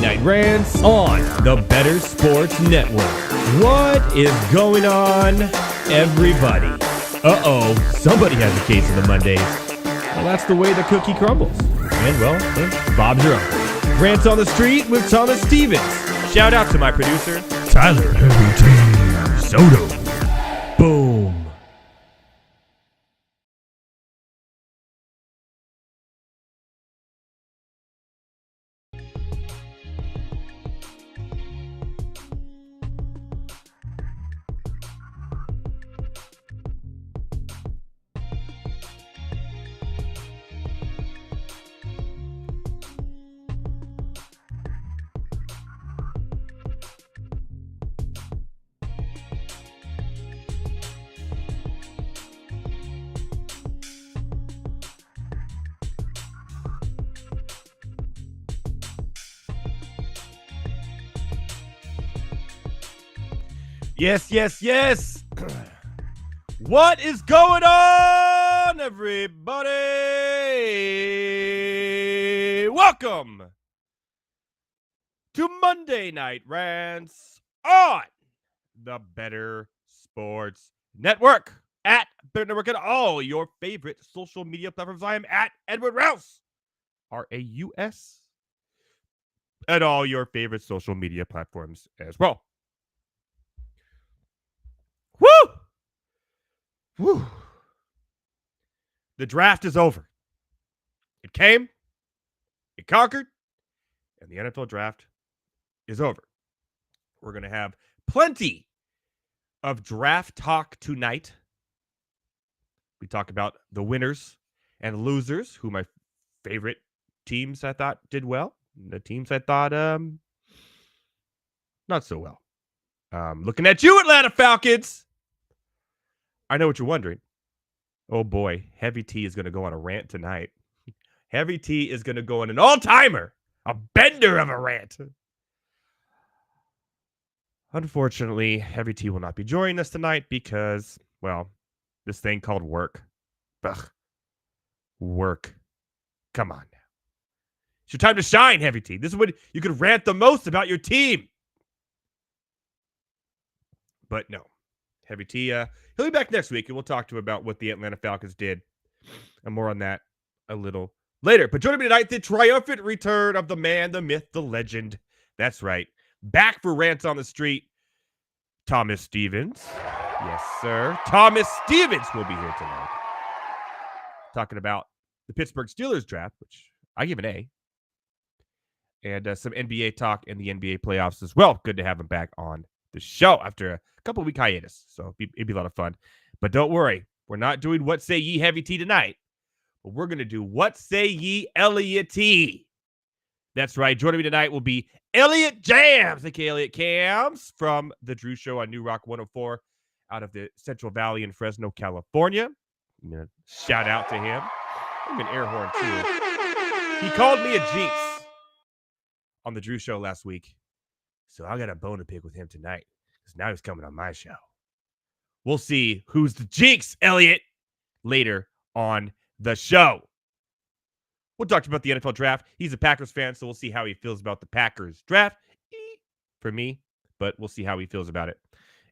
Night Rants on the Better Sports Network. What is going on, everybody? Uh-oh, somebody has a case of the Mondays. Well, that's the way the cookie crumbles. And, well, Bob's your uncle. Rants on the Street with Thomas Stevens. Shout out to my producer, Tyler Heavy T. Soto. Boom. Yes. What is going on, everybody? Welcome to Monday Night Rants on the Better Sports Network. At Better Network and all your favorite social media platforms. I am at Edward Raus, R-A-U-S, at all your favorite social media platforms as well. Woo! The draft is over. It came, it conquered, and the NFL draft is over. We're going to have plenty of draft talk tonight. We talk about the winners and losers, who my favorite teams I thought did well, and the teams I thought not so well. Looking at you, Atlanta Falcons. I know what you're wondering. Oh boy, Heavy T is going to go on a rant tonight. Heavy T is going to go on an all-timer, a bender of a rant. Unfortunately, Heavy T will not be joining us tonight because, well, this thing called work. Ugh. Work. Come on now. It's your time to shine, Heavy T. This is when you could rant the most about your team. But no. Heavy T, he'll be back next week, and we'll talk to him about what the Atlanta Falcons did. And more on that a little later. But joining me tonight, the triumphant return of the man, the myth, the legend. That's right. Back for Rants on the Street, Thomas Stevens. Yes, sir. Thomas Stevens will be here tonight. Talking about the Pittsburgh Steelers draft, which I give an A. And some NBA talk and the NBA playoffs as well. Good to have him back on the show after a couple week hiatus. So it'd be a lot of fun. But don't worry, we're not doing What Say Ye Heavy T tonight. But we're going to do What Say Ye Elliott T. That's right. Joining me tonight will be Elliott Kams, aka Elliott Kams, from The Drew Show on New Rock 104 out of the Central Valley in Fresno, California. I'm going to shout out to him. I'm an air horn too. He called me a jinx on The Drew Show last week. So I got a bone to pick with him tonight, because now he's coming on my show. We'll see who's the jinx, Elliott, later on the show. We'll talk about the NFL draft. He's a Packers fan, so we'll see how he feels about the Packers draft. For me, but we'll see how he feels about it.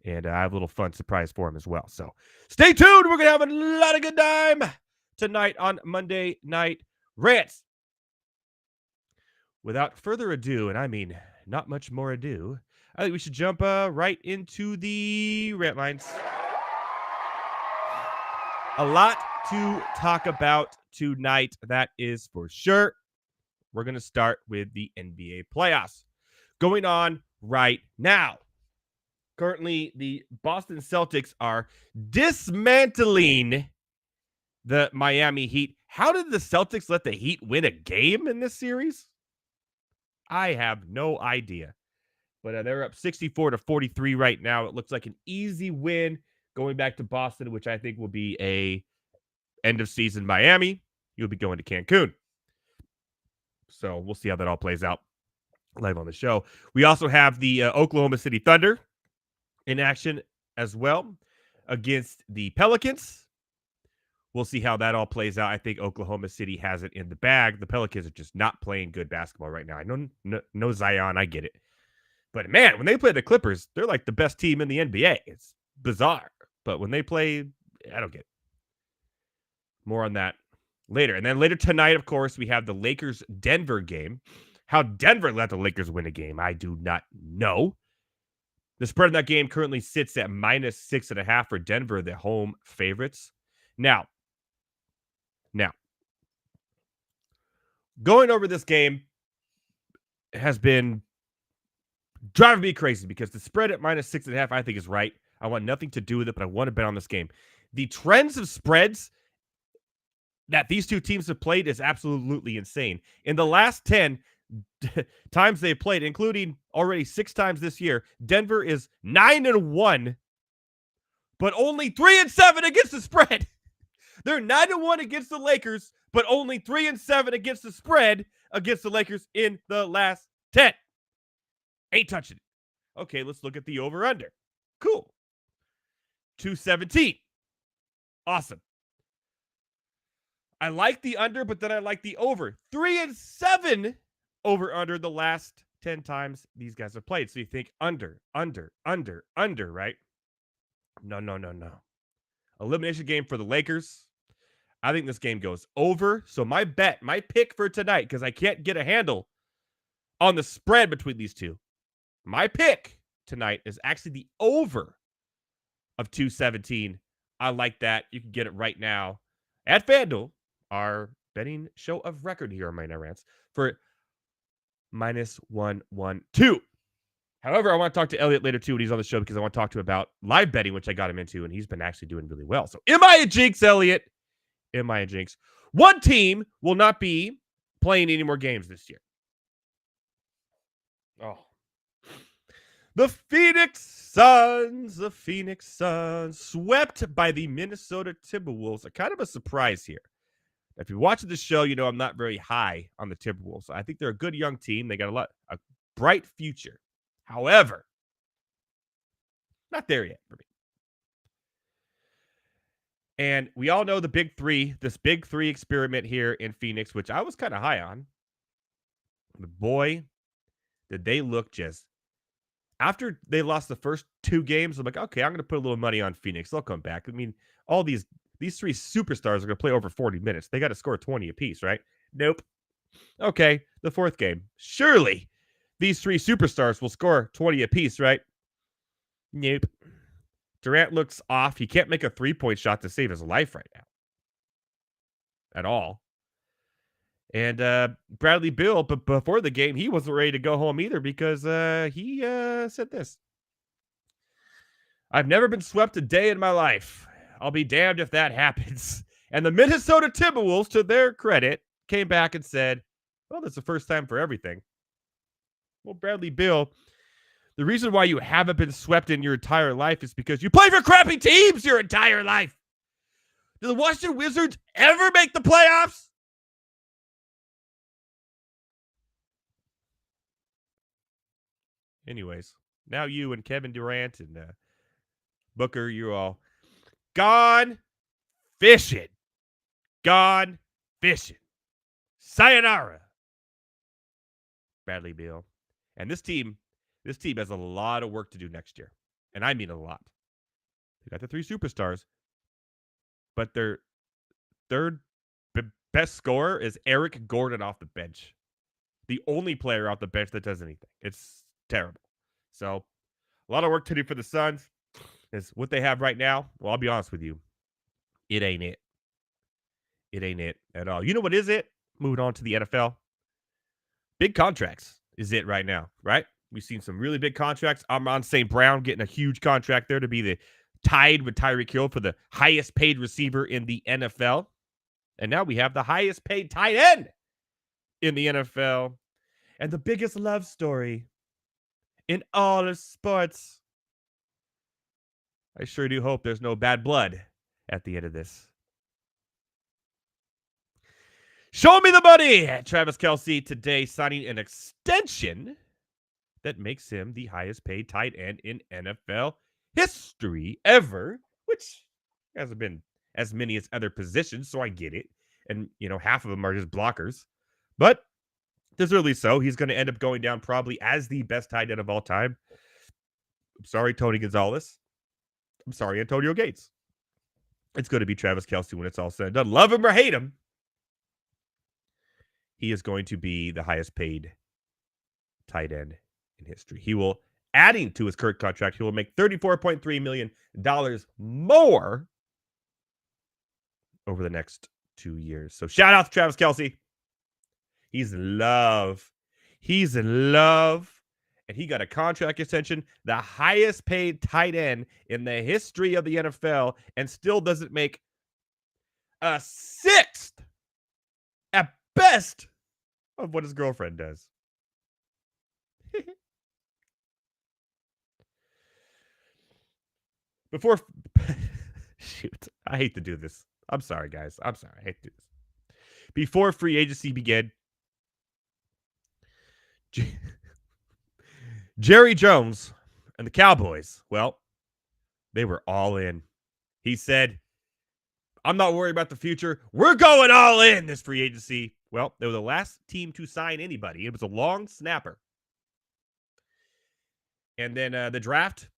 And I have a little fun surprise for him as well. So stay tuned. We're going to have a lot of good time tonight on Monday Night Rants. Without further ado, and I mean not much more ado, I think we should jump right into the rant lines. A lot to talk about tonight, that is for sure. We're going to start with the NBA playoffs going on right now. Currently, the Boston Celtics are dismantling the Miami Heat. How did the Celtics let the Heat win a game in this series? I have no idea. But they're up 64-43 right now. It looks like an easy win going back to Boston, which I think will be a end of season Miami. You'll be going to Cancun. So we'll see how that all plays out live on the show. We also have the Oklahoma City Thunder in action as well against the Pelicans. We'll see how that all plays out. I think Oklahoma City has it in the bag. The Pelicans are just not playing good basketball right now. I know no Zion. I get it. But man, when they play the Clippers, they're like the best team in the NBA. It's bizarre. But when they play, I don't get it. More on that later. And then later tonight, of course, we have the Lakers-Denver game. How Denver let the Lakers win a game, I do not know. The spread in that game currently sits at -6.5 for Denver, the home favorites. Now, going over this game has been driving me crazy because the spread at -6.5, I think, is right. I want nothing to do with it, but I want to bet on this game. The trends of spreads that these two teams have played is absolutely insane. In the last 10 times they've played, including already 6 times this year, Denver is 9-1, but only 3-7 against the spread. They're 9-1 against the Lakers, but only 3-7 against the spread against the Lakers in the last 10. Ain't touching it. Okay, let's look at the over-under. Cool. 217. Awesome. I like the under, but then I like the over. 3-7 over-under the last 10 times these guys have played. So you think under, right? No. Elimination game for the Lakers. I think this game goes over. So my pick for tonight, because I can't get a handle on the spread between these two, my pick tonight is actually the over of 217. I like that. You can get it right now at FanDuel, our betting show of record here on My Night Rants, for -112. However, I want to talk to Elliott later too when he's on the show because I want to talk to him about live betting, which I got him into, and he's been actually doing really well. So am I a jinx, Elliott? Am I a jinx? One team will not be playing any more games this year. Oh. The Phoenix Suns swept by the Minnesota Timberwolves. A kind of a surprise here. If you're watching the show, you know I'm not very high on the Timberwolves. I think they're a good young team. They got a bright future. However, not there yet for me. And we all know the big three, this big three experiment here in Phoenix, which I was kind of high on. But boy, did they look just... After they lost the first 2 games, I'm like, okay, I'm going to put a little money on Phoenix. They'll come back. I mean, all these 3 superstars are going to play over 40 minutes. They got to score 20 apiece, right? Nope. Okay, the 4th game. Surely these 3 superstars will score 20 apiece, right? Nope. Durant looks off. He can't make a 3-point shot to save his life right now. At all. And Bradley Beal, but before the game, he wasn't ready to go home either because he said this. I've never been swept a day in my life. I'll be damned if that happens. And the Minnesota Timberwolves, to their credit, came back and said, well, that's the first time for everything. Well, Bradley Beal, the reason why you haven't been swept in your entire life is because you play for crappy teams your entire life. Do the Washington Wizards ever make the playoffs? Anyways, now you and Kevin Durant and Booker, you're all gone fishing. Gone fishing. Sayonara. Bradley Beal. And this team has a lot of work to do next year. And I mean a lot. They got the 3 superstars. But their third best scorer is Eric Gordon off the bench. The only player off the bench that does anything. It's terrible. So, a lot of work to do for the Suns. Is what they have right now. Well, I'll be honest with you. It ain't it. It ain't it at all. You know what is it? Moving on to the NFL. Big contracts is it right now, right? We've seen some really big contracts. Amon St. Brown getting a huge contract there to be tied with Tyreek Hill for the highest paid receiver in the NFL. And now we have the highest paid tight end in the NFL. And the biggest love story in all of sports. I sure do hope there's no bad blood at the end of this. Show me the money! Travis Kelce today signing an extension that makes him the highest paid tight end in NFL history ever, which hasn't been as many as other positions, so I get it. And, half of them are just blockers. But deservedly so. He's going to end up going down probably as the best tight end of all time. I'm sorry, Tony Gonzalez. I'm sorry, Antonio Gates. It's going to be Travis Kelce when it's all said and done. Love him or hate him, he is going to be the highest paid tight end in history. He will, adding to his current contract, he will make $34.3 million more over the next 2 years. So shout out to Travis Kelce. He's in love. He's in love. And he got a contract extension, the highest paid tight end in the history of the NFL, and still doesn't make a sixth at best of what his girlfriend does. Before, shoot, I hate to do this. I'm sorry, guys. I'm sorry. I hate to do this. Before free agency began, Jerry Jones and the Cowboys, well, they were all in. He said, I'm not worried about the future. We're going all in this free agency. Well, they were the last team to sign anybody. It was a long snapper. And then the draft,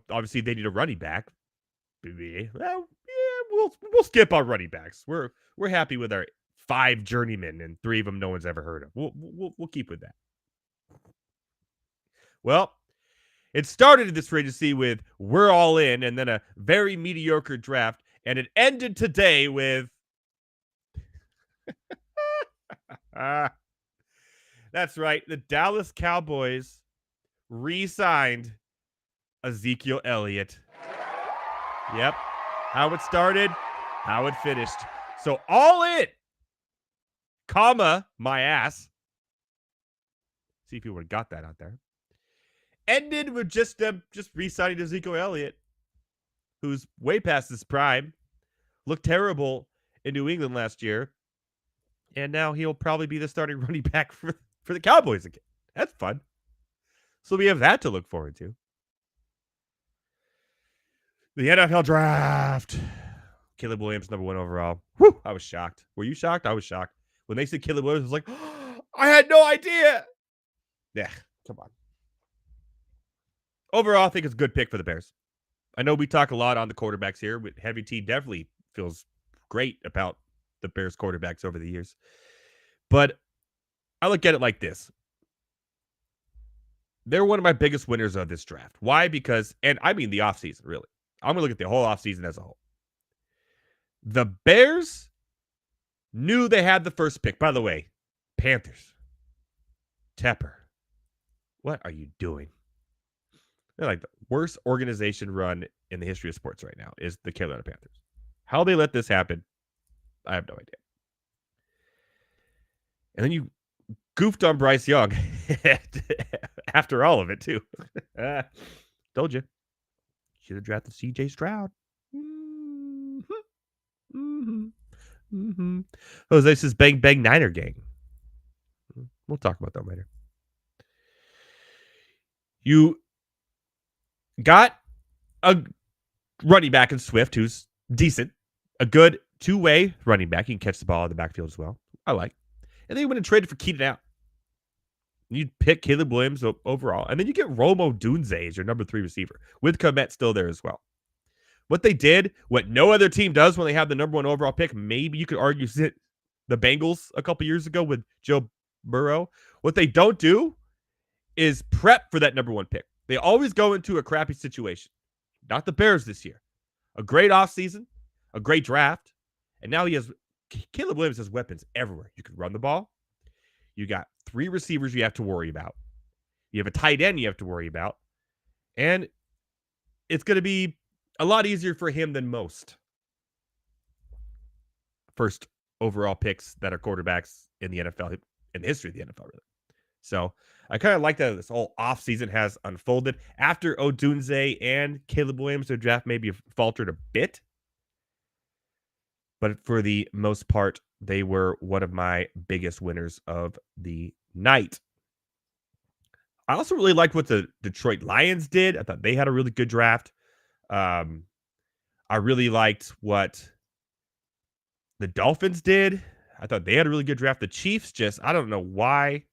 obviously they need a running back. Well, yeah, we'll skip on running backs. We're happy with our 5 journeymen, and 3 of them no one's ever heard of. We'll keep with that. Well, it started in this free agency with we're all in, and then a very mediocre draft, and it ended today with that's right, the Dallas Cowboys re-signed Ezekiel Elliott. Yep. How it started, how it finished. So all in, comma, my ass. See if you would have got that out there. Ended with just re-signing Ezekiel Elliott, who's way past his prime, looked terrible in New England last year, and now he'll probably be the starting running back for the Cowboys again. That's fun. So we have that to look forward to. The NFL draft. Caleb Williams, number 1 overall. Whew, I was shocked. Were you shocked? I was shocked. When they said Caleb Williams, I was like, oh, I had no idea. Yeah, come on. Overall, I think it's a good pick for the Bears. I know we talk a lot on the quarterbacks here, but Heavy T definitely feels great about the Bears quarterbacks over the years. But I look at it like this. They're one of my biggest winners of this draft. Why? Because, and I mean the offseason, really. I'm going to look at the whole offseason as a whole. The Bears knew they had the first pick. By the way, Panthers. Tepper. What are you doing? They're like the worst organization run in the history of sports right now is the Carolina Panthers. How they let this happen, I have no idea. And then you goofed on Bryce Young after all of it, too. Told you. Should have drafted C.J. Stroud. Jose says bang, bang, Niner gang. We'll talk about that later. You got a running back in Swift who's decent. A good 2-way running back. He can catch the ball in the backfield as well. I like. And then you went and traded for Keenan Allen. You pick Caleb Williams overall. And then you get Rome Odunze as your number 3 receiver, with Kmet still there as well. What they did, what no other team does when they have the number 1 overall pick, maybe you could argue the Bengals a couple years ago with Joe Burrow. What they don't do is prep for that number 1 pick. They always go into a crappy situation. Not the Bears this year. A great offseason, a great draft, and now Caleb Williams has weapons everywhere. You can run the ball. You got 3 receivers you have to worry about. You have a tight end you have to worry about. And it's going to be a lot easier for him than most first overall picks that are quarterbacks in the NFL, in the history of the NFL, really. So I kind of like that this whole offseason has unfolded. After Odunze and Caleb Williams, their draft maybe faltered a bit. But for the most part, they were one of my biggest winners of the night. I also really liked what the Detroit Lions did. I thought they had a really good draft. I I really liked what the Dolphins did. I thought they had a really good draft. The Chiefs I don't know why,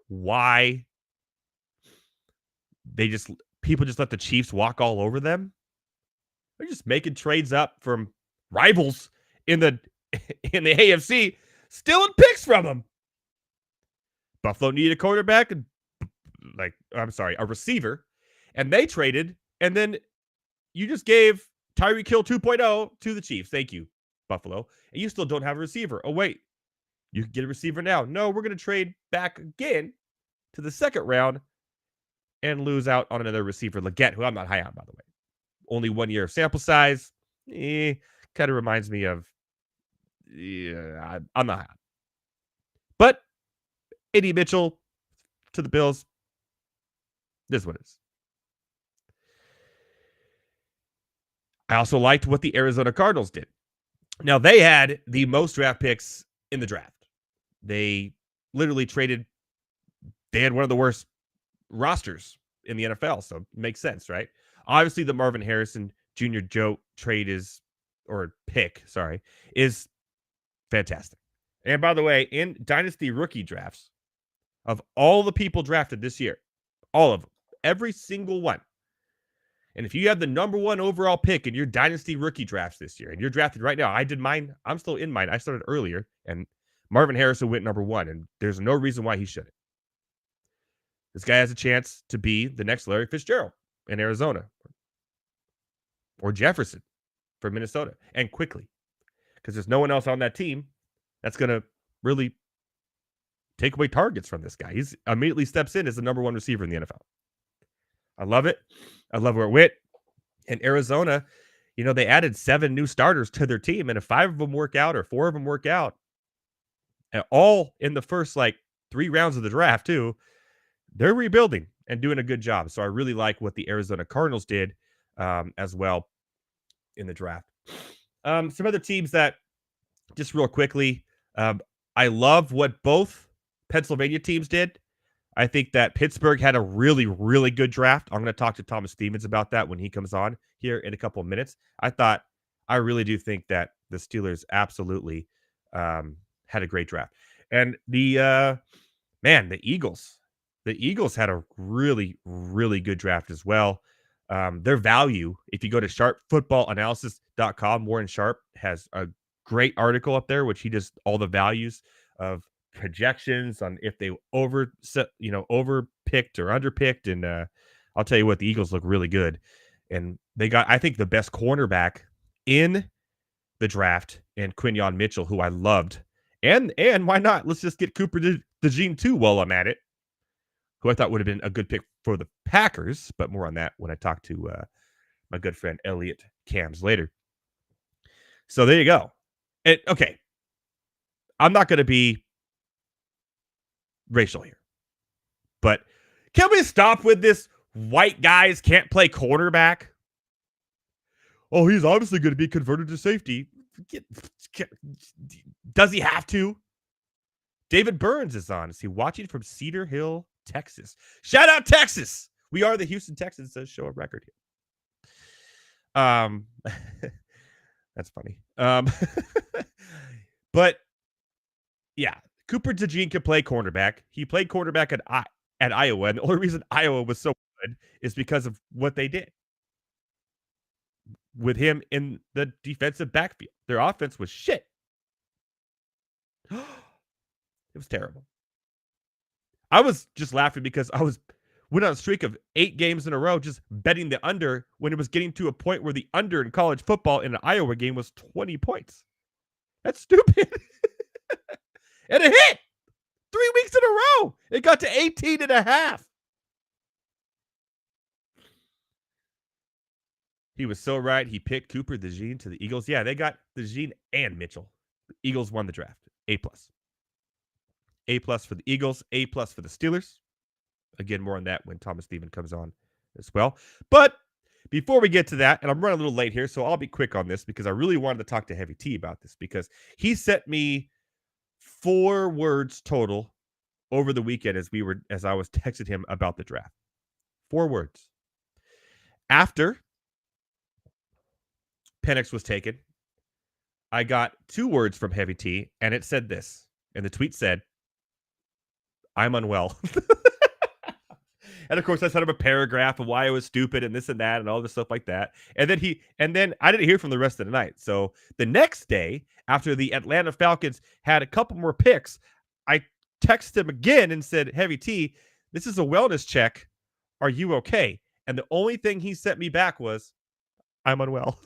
why people just let the Chiefs walk all over them. They're just making trades up from rivals in the in the AFC, stealing picks from them. Buffalo needed a quarterback and a receiver, and they traded, and then you just gave Tyreek Hill 2.0 to the Chiefs. Thank you, Buffalo. And you still don't have a receiver. Oh, wait. You can get a receiver now. No, we're going to trade back again to the second round and lose out on another receiver, Leggett, who I'm not high on, by the way. Only 1 year of sample size. Kind of reminds me of, I'm not high on. But A.D. Mitchell to the Bills, this is what it is. I also liked what the Arizona Cardinals did. Now, they had the most draft picks in the draft. They literally traded. They had one of the worst rosters in the NFL, so it makes sense, right? Obviously, the Marvin Harrison Jr. pick is fantastic. And by the way, in Dynasty rookie drafts, of all the people drafted this year, all of them, every single one, and if you have the number 1 overall pick in your Dynasty rookie drafts this year, and you're drafted right now, I did mine. I'm still in mine. I started earlier, and Marvin Harrison went number 1, and there's no reason why he shouldn't. This guy has a chance to be the next Larry Fitzgerald in Arizona, or Jefferson for Minnesota, and quickly, because there's no one else on that team that's going to really take away targets from this guy. He's immediately steps in as the number 1 receiver in the NFL. I love it. I love where it went. And Arizona, they added 7 new starters to their team. And if 5 of them work out or 4 of them work out, and all in the first 3 rounds of the draft too, they're rebuilding and doing a good job. So I really like what the Arizona Cardinals did as well in the draft. Some other teams that, just real quickly, I love what both Pennsylvania teams did. I think that Pittsburgh had a really, really good draft. I'm going to talk to Thomas Stevens about that when he comes on here in a couple of minutes. I really do think that the Steelers absolutely had a great draft. And the Eagles. The Eagles had a really, really good draft as well. Their value, if you go to sharpfootballanalysis.com, Warren Sharp has a great article up there, which he does all the values of projections on if they overpicked or underpicked. And I'll tell you what, the Eagles look really good. And they got, I think, the best cornerback in the draft, and Quinyon Mitchell, who I loved. And why not? Let's just get Cooper DeJean too while I'm at it, who I thought would have been a good pick for the Packers, but more on that when I talk to my good friend Elliott Kams later. So there you go. And okay, I'm not going to be racial here, but can we stop with this white guys can't play quarterback? Oh, he's obviously going to be converted to safety. Does he have to? David Burns is on. Is he watching from Cedar Hill, Texas? Shout out Texas. We are the Houston Texans, show a record here. That's funny. But yeah, Cooper DeJean can play cornerback. He played cornerback at Iowa, and the only reason Iowa was so good is because of what they did with him in the defensive backfield. Their offense was shit. It was terrible. I was just laughing because I went on a streak of 8 games in a row just betting the under when it was getting to a point where the under in college football in an Iowa game was 20 points. That's stupid. And it hit 3 weeks in a row. It got to 18 and a half. He was so right. He picked Cooper DeJean to the Eagles. Yeah, they got DeJean and Mitchell. The Eagles won the draft. A+. A+ for the Eagles. A+ for the Steelers. Again, more on that when Thomas Stevens comes on as well. But before we get to that, and I'm running a little late here, so I'll be quick on this because I really wanted to talk to Heavy T about this because he sent me 4 words total over the weekend as I was texting him about the draft. 4 words. After Penix was taken, I got 2 words from Heavy T, and it said this. And the tweet said, "I'm unwell." And of course, I sent him a paragraph of why I was stupid and this and that and all this stuff like that. And then I didn't hear from the rest of the night. So the next day, after the Atlanta Falcons had a couple more picks, I texted him again and said, "Heavy T, this is a wellness check. Are you okay?" And the only thing he sent me back was, "I'm unwell."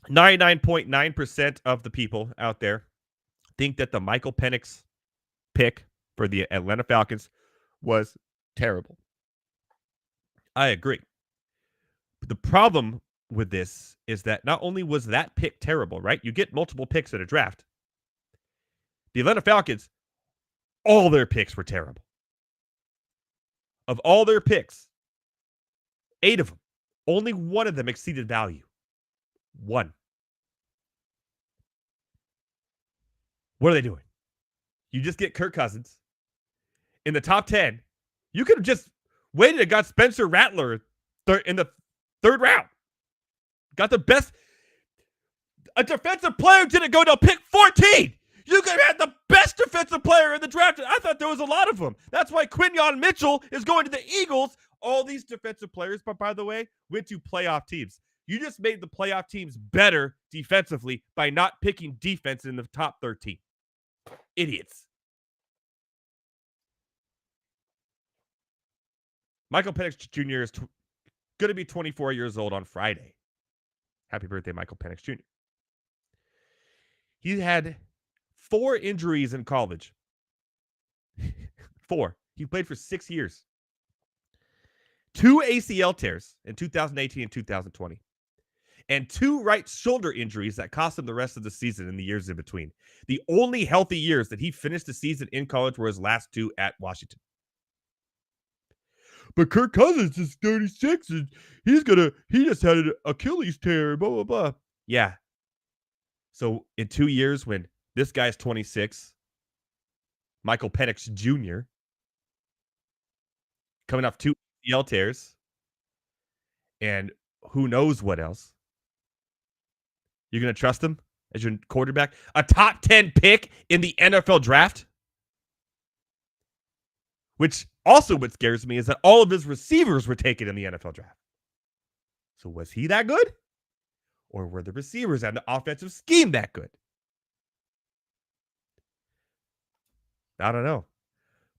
99.9% of the people out there think that the Michael Penix pick for the Atlanta Falcons was terrible. I agree. But the problem with this is that not only was that pick terrible, right? You get multiple picks in a draft. The Atlanta Falcons, all their picks were terrible. Of all their picks, 8 of them, only 1 of them exceeded value. 1. What are they doing? You just get Kirk Cousins in the top 10. You could have just waited and got Spencer Rattler in the 3rd round. Got the best. A defensive player didn't go to pick 14. You could have had the best defensive player in the draft. I thought there was a lot of them. That's why Quinyon Mitchell is going to the Eagles. All these defensive players, but by the way, went to playoff teams. You just made the playoff teams better defensively by not picking defense in the top 13. Idiots. Michael Penix Jr. is going to be 24 years old on Friday. Happy birthday, Michael Penix Jr. He had 4 injuries in college. 4. He played for 6 years. 2 ACL tears in 2018 and 2020. And 2 right shoulder injuries that cost him the rest of the season in the years in between. The only healthy years that he finished the season in college were his last 2 at Washington. But Kirk Cousins is 36 and he just had an Achilles tear, blah, blah, blah. Yeah. So in 2 years, when this guy's 26, Michael Penix Jr., coming off 2 ACL tears, and who knows what else, you're going to trust him as your quarterback? A top 10 pick in the NFL draft? Which also what scares me is that all of his receivers were taken in the NFL draft. So was he that good? Or were the receivers and the offensive scheme that good? I don't know.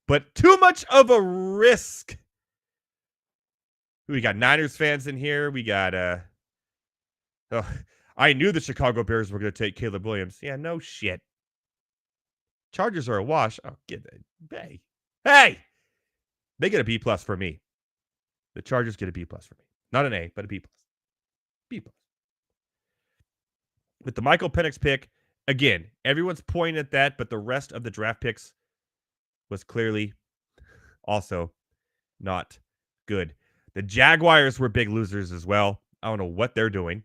But too much of a risk. We got Niners fans in here. We got I knew the Chicago Bears were going to take Caleb Williams. Yeah, no shit. Chargers are a wash. Oh, get that. Hey! They get a B+ for me. The Chargers get a B+ for me. Not an A, but a B+. B+. With the Michael Penix pick, again, everyone's pointing at that, but the rest of the draft picks was clearly also not good. The Jaguars were big losers as well. I don't know what they're doing.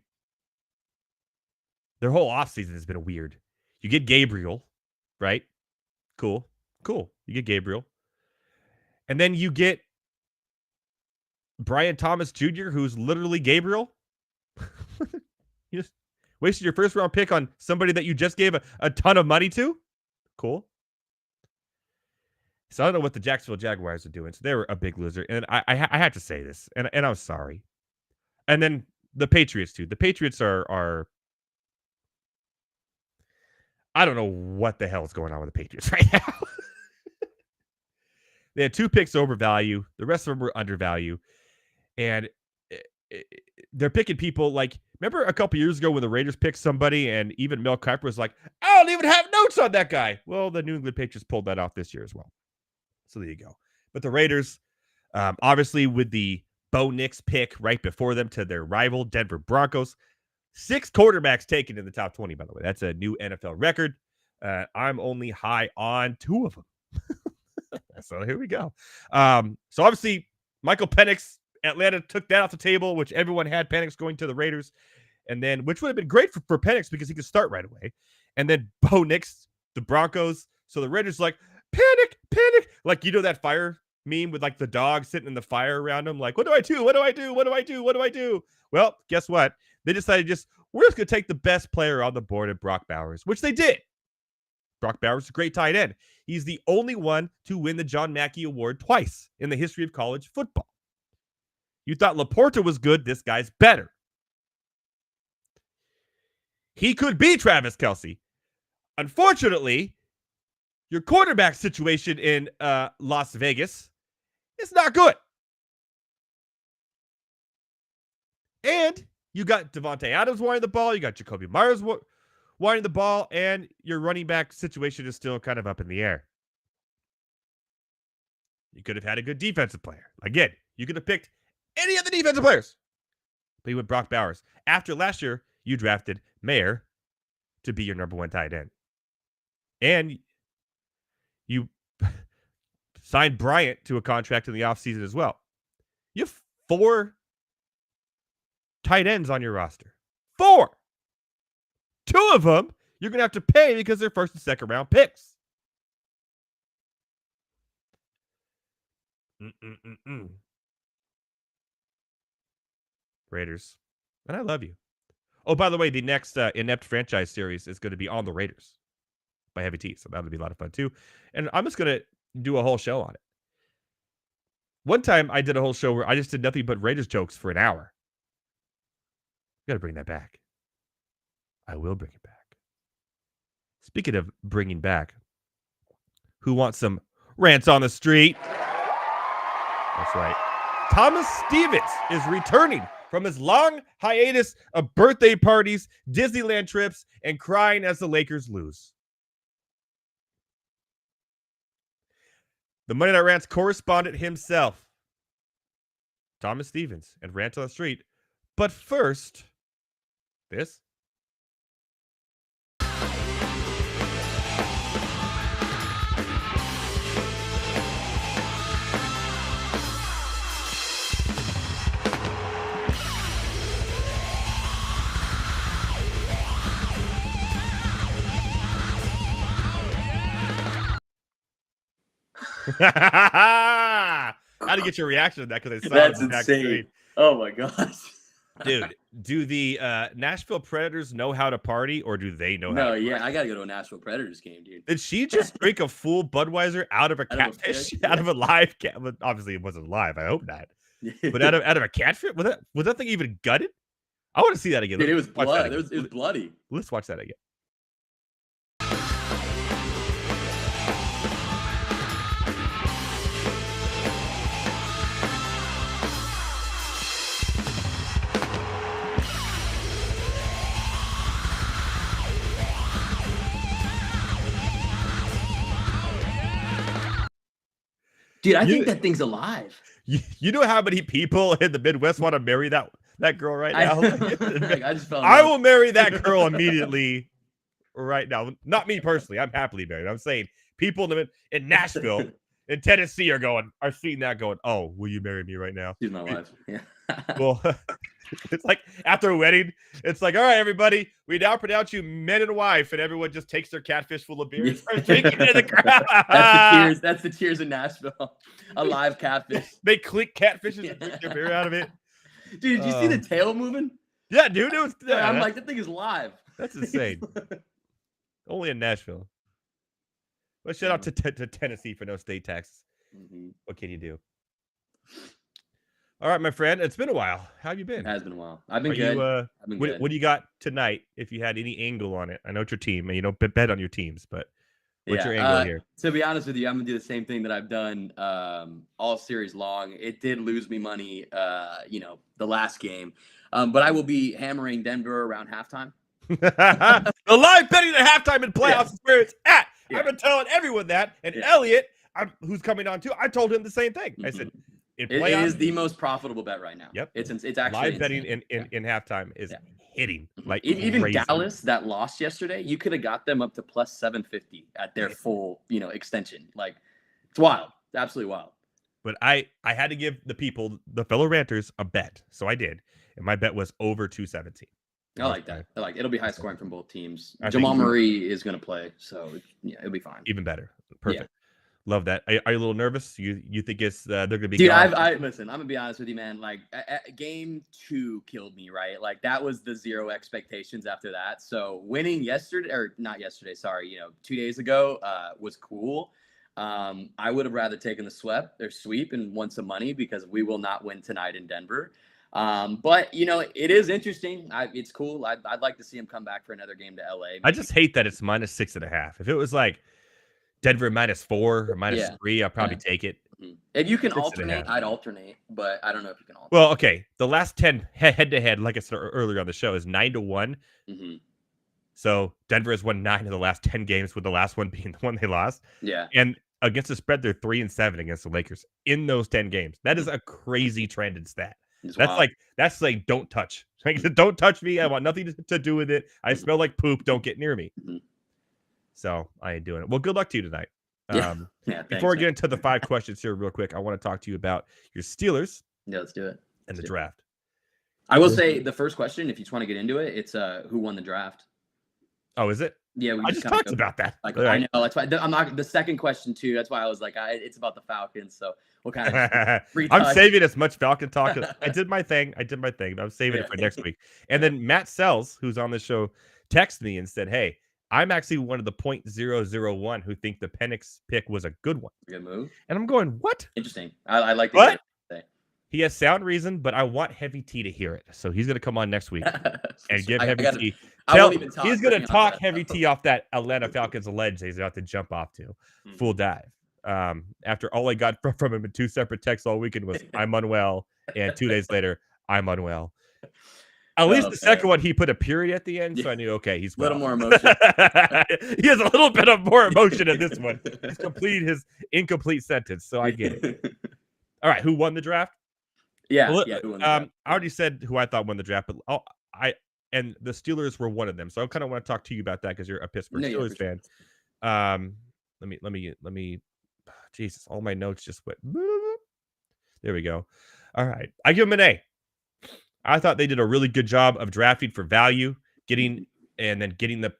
Their whole offseason has been weird. You get Gabriel, right? Cool. You get Gabriel. And then you get Brian Thomas Jr., who's literally Gabriel. You just wasted your 1st round pick on somebody that you just gave a ton of money to. Cool. So I don't know what the Jacksonville Jaguars are doing. So they were a big loser. And I had to say this, and I'm sorry. And then the Patriots, too. The Patriots are I don't know what the hell is going on with the Patriots right now. They had 2 picks over value. The rest of them were undervalue. And they're picking people like, remember a couple years ago when the Raiders picked somebody and even Mel Kiper was like, I don't even have notes on that guy. Well, the New England Patriots pulled that off this year as well. So there you go. But the Raiders, obviously with the Bo Nix pick right before them to their rival Denver Broncos, 6 quarterbacks taken in the top 20, by the way. That's a new NFL record. I'm only high on 2 of them. So here we go. So obviously, Michael Penix, Atlanta took that off the table, which everyone had Penix going to the Raiders. And then, which would have been great for Penix because he could start right away. And then Bo Nix, the Broncos. So the Raiders like, panic. Like, you know that fire meme with like the dog sitting in the fire around him? Like, what do I do? What do I do? What do I do? What do I do? Well, guess what? They decided we're just going to take the best player on the board at Brock Bowers, which they did. Brock Bowers is a great tight end. He's the only one to win the John Mackey Award twice in the history of college football. You thought Laporta was good. This guy's better. He could be Travis Kelce. Unfortunately, your quarterback situation in Las Vegas is not good. And you got Devontae Adams wanting the ball. You got Jacoby Myers wanting the ball. And your running back situation is still kind of up in the air. You could have had a good defensive player. Again, you could have picked any of the defensive players. But you went Brock Bowers. After last year, you drafted Mayer to be your number one tight end. And you signed Bryant to a contract in the offseason as well. You have 4 tight ends on your roster. 4. 2 of them you're going to have to pay because they're first and second round picks. Raiders. And I love you. Oh, by the way, the next Inept franchise series is going to be on the Raiders by Heavy T. So that'll be a lot of fun too. And I'm just going to do a whole show on it. One time I did a whole show where I just did nothing but Raiders jokes for an hour. Got to bring that back. I will bring it back. Speaking of bringing back, who wants some rants on the street? That's right. Thomas Stevens is returning from his long hiatus of birthday parties, Disneyland trips, and crying as the Lakers lose. The Monday Night Rants correspondent himself, Thomas Stevens, and Rant on the Street. But first, this. How to get your reaction to that? Because I saw that's it insane. Oh my gosh, dude! Do the Nashville Predators know how to party, or do they know how? No, to yeah, party? I gotta go to a Nashville Predators game, dude. Did she just drink a full Budweiser out of a catfish? Out of a live cat? Obviously, it wasn't live. I hope not. But out of a catfish? Was that thing even gutted? I want to see that again. Dude, it was blood. It was bloody. Let's watch that again. Dude, I think that thing's alive. You know how many people in the Midwest want to marry that girl right now? I will marry that girl immediately right now. Not me personally. I'm happily married. I'm saying people in Nashville, in Tennessee are seeing that going, oh, will you marry me right now? She's my wife. Yeah. Well, it's like after a wedding, it's like, all right, everybody, we now pronounce you man and wife, and everyone just takes their catfish full of beer and starts drinking it in the crowd. That's the cheers in Nashville. A live catfish. They click catfishes and drink their beer out of it. Dude, did you see the tail moving? Yeah, dude, it was. I'm like, that thing is live. That's insane. Only in Nashville. Well, shout out to Tennessee for no state taxes. Mm-hmm. What can you do? All right, my friend. It's been a while. How have you been? It has been a while. I've been good. What do you got tonight? If you had any angle on it, I know it's your team, and you don't bet on your teams, but what's your angle here? To be honest with you, I'm gonna do the same thing that I've done all series long. It did lose me money, the last game, but I will be hammering Denver around halftime. The live betting at halftime in playoffs is where it's at. Yeah. I've been telling everyone that, and Elliott, who's coming on too, I told him the same thing. I said. It is the most profitable bet right now. Yep. It's actually live betting in halftime is hitting like even crazy. Dallas that lost yesterday. You could have got them up to plus 750 at their full extension. Like it's wild, absolutely wild. But I had to give the people, the fellow ranters, a bet, so I did, and my bet was over 217. I like that. I like it'll be high scoring from both teams. Jamal Murray is going to play, so it'll be fine. Even better. Perfect. Love that. Are you a little nervous? You think it's they're gonna be Dude, gone? listen. I'm gonna be honest with you, man. Like, game 2 killed me, right? Like, that was the zero expectations after that. So winning yesterday, or not yesterday, sorry, 2 days ago, was cool. I would have rather taken the sweep and won some money because we will not win tonight in Denver. But it is interesting. It's cool. I'd like to see him come back for another game to LA. I Maybe. just hate that it's -6.5. If it was like Denver -4 or Yeah. -3, I'll probably take it. If you can 6.5. alternate, I'd alternate, but I don't know if you can alternate. Well, okay. The last 10 head-to-head, like I said earlier on the show, is 9-1. Mm-hmm. So Denver has won 9 of the last 10 games, with the last one being the one they lost. Yeah. And against the spread, they're 3-7 against the Lakers in those 10 games. That is a crazy trended stat. That's like don't touch. Like, don't touch me. I want nothing to do with it. I smell like poop. Don't get near me. Mm-hmm. So I ain't doing it. Well, good luck to you tonight. Before we get into the 5 questions here real quick, I want to talk to you about your Steelers. Yeah, let's do it. And the draft. I will say the first question, if you just want to get into it, it's who won the draft. Oh, is it? Yeah, I just talked about that. Like, I know that's why I'm not the second question too. That's why I was like, it's about the Falcons. So we'll kind of I'm saving as much Falcon talk. I did my thing. But I'm saving it for next week. And then Matt Sells, who's on the show, texted me and said, "Hey, I'm actually one of the 0.001 who think the Penix pick was a good one." Good move. And I'm going, what? Interesting. I like what? He has sound reason, but I want Heavy T to hear it. So he's going to come on next week and give Heavy T. He's going to talk Heavy T off that Atlanta Falcons ledge he's about to jump off to. Full dive. After all I got from him in 2 separate texts all weekend was, "I'm unwell." And 2 days later, "I'm unwell." At least the second one, he put a period at the end, so I knew, okay, he's a little more emotion. He has a little bit of more emotion in this one. He's completed his incomplete sentence, so I get it. All right, who won the draft? Yeah, who won the draft? I already said who I thought won the draft, but and the Steelers were one of them, so I kind of want to talk to you about that because you're a Pittsburgh Steelers fan. Let me. Jesus, all my notes just went. There we go. All right, I give them an A. I thought they did a really good job of drafting for value, getting the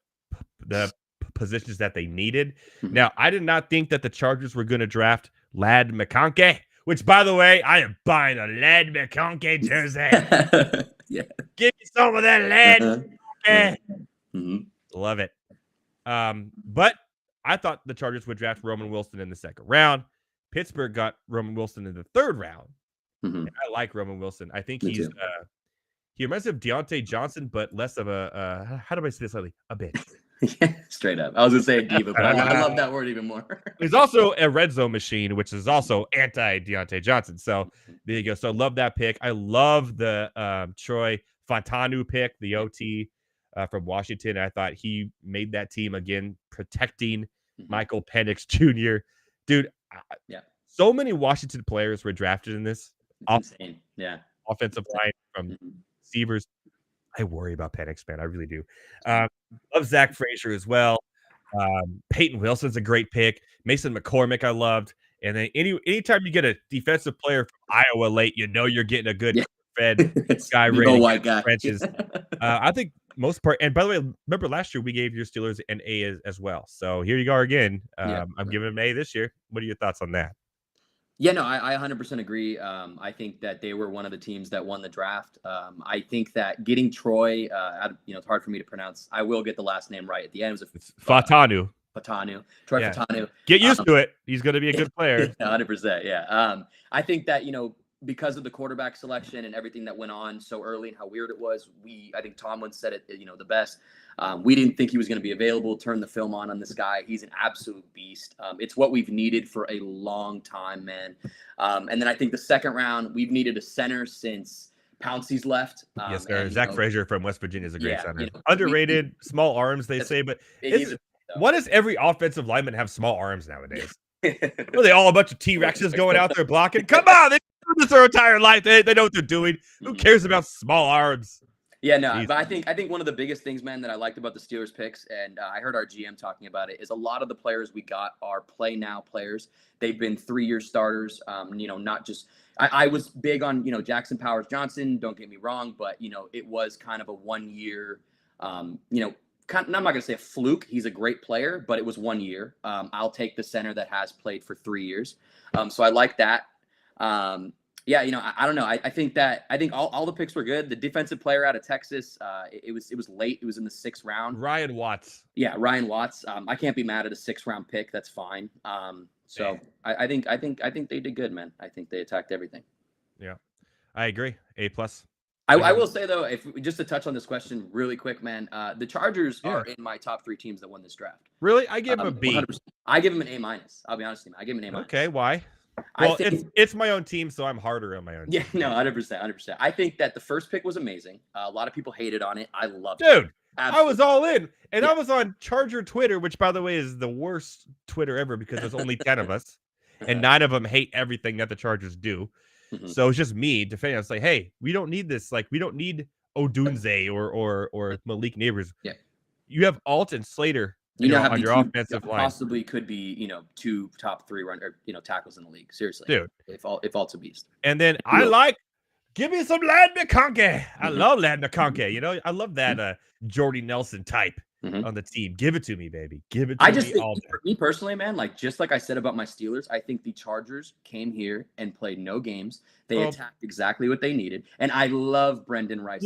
positions that they needed. Now, I did not think that the Chargers were going to draft Ladd McConkey, which, by the way, I am buying a Ladd McConkey jersey. Yeah, give me some of that Ladd. Love it. But I thought the Chargers would draft Roman Wilson in the 2nd round. Pittsburgh got Roman Wilson in the 3rd round. And I like Roman Wilson. I think he reminds me of Deontay Johnson, but less of a how do I say this lately? A bitch. Yeah, straight up. I was gonna say a diva, but I love that word even more. He's also a red zone machine, which is also anti Deontay Johnson. So there you go. So love that pick. I love the Troy Fontanu pick, the OT from Washington. I thought he made that team again, protecting Michael Penix Jr. Dude, so many Washington players were drafted in this. Insane. Yeah. Offensive line from receivers. I worry about Penix, man. I really do. Love Zach Frazier as well. Peyton Wilson's a great pick. Mason McCormick, I loved. And then anytime you get a defensive player from Iowa late, you're getting a good fed guy ready to white guy. Trenches. I think most part. And by the way, remember last year we gave your Steelers an A as well. So here you go again. I'm giving them an A this year. What are your thoughts on that? Yeah, no, I 100% agree. I think that they were one of the teams that won the draft. I think that getting Troy, it's hard for me to pronounce. I will get the last name right at the end. It was Fontanu. Troy Fontanu. Get used to it. He's going to be a good player. 100%. Yeah. I think that, because of the quarterback selection and everything that went on so early and how weird it was, I think Tomlin said it, the best. We didn't think he was going to be available. Turn the film on this guy. He's an absolute beast. It's what we've needed for a long time, man. And then I think the 2nd round, we've needed a center since Pouncey's left. Yes, sir. Zach Frazier from West Virginia is a great center. Underrated, small arms, they say, but why does every offensive lineman have small arms nowadays? Are they all a bunch of T-Rexes going out there blocking? Come on, they do this their entire life. They know what they're doing. Who cares about small arms? Yeah, no, but I think one of the biggest things, man, that I liked about the Steelers picks, and I heard our GM talking about it, is a lot of the players we got are play now players. They've been 3-year starters. Not just I was big on Jackson Powers Johnson. Don't get me wrong, but it was kind of a 1-year, I'm not going to say a fluke. He's a great player, but it was 1 year. I'll take the center that has played for 3 years. So I like that. Yeah, I don't know. I think all the picks were good. The defensive player out of Texas, it was late. It was in the 6th round. Ryan Watts. Yeah, Ryan Watts. I can't be mad at a 6th round pick. That's fine. So I think they did good, man. I think they attacked everything. Yeah, I agree. A+. I will say though, if just to touch on this question really quick, man, the Chargers are in my top 3 teams that won this draft. Really? I give them a B. 100%. I give them an A-. I'll be honest with you, I give them an A-. Okay, why? Well, it's my own team, so I'm harder on my own team. Yeah, no, 100%. I think that the first pick was amazing. A lot of people hated on it. I loved it. Dude, absolutely. I was all in. And I was on Charger Twitter, which, by the way, is the worst Twitter ever because there's only 10 of us. And 9 of them hate everything that the Chargers do. So it's just me defending. I was like, hey, we don't need this. Like, we don't need Odunze or Malik Neighbors. Yeah. You have Alt and Slater on your offensive line. Possibly could be, 2 top 3 tackles in the league. Seriously. Dude. If Alt's a beast. And then give me some Lad McConkey. I love Lad McConkey. I love that Jordy Nelson type on the team. Give it to me, baby. Give it to me. I just think, for me personally, man, just like I said about my Steelers, I think the Chargers came here and played no games. They attacked exactly what they needed. And I love Brendan Rice.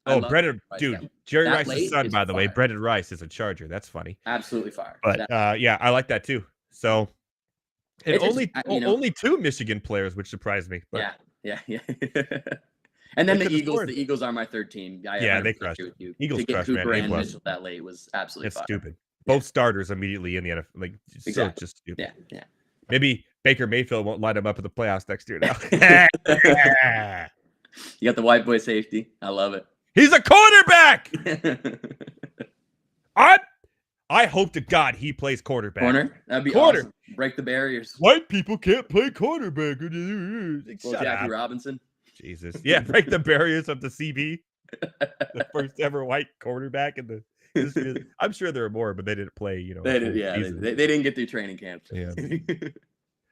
Brendan, dude, Jerry Rice's son, by the way. Brendan Rice is a Charger. That's funny. Absolutely fire. But yeah, I like that too. So, and only 2 Michigan players, which surprised me. But yeah. And then the Eagles are my 3rd team. They crushed. Eagles crushed, man. Cooper and Mitchell that late was absolutely fire. Stupid. Both starters immediately in the NFL. Like, so just stupid. Yeah. Maybe Baker Mayfield won't line him up in the playoffs next year now. You got the white boy safety. I love it. He's a quarterback. I hope to God he plays quarterback. Corner? That'd be awesome. Break the barriers. White people can't play quarterback. Jackie Robinson. Jesus. Yeah, break the barriers of the CB. The first ever white quarterback in the history. I'm sure there are more, but they didn't play, They didn't get through training camp. Yeah.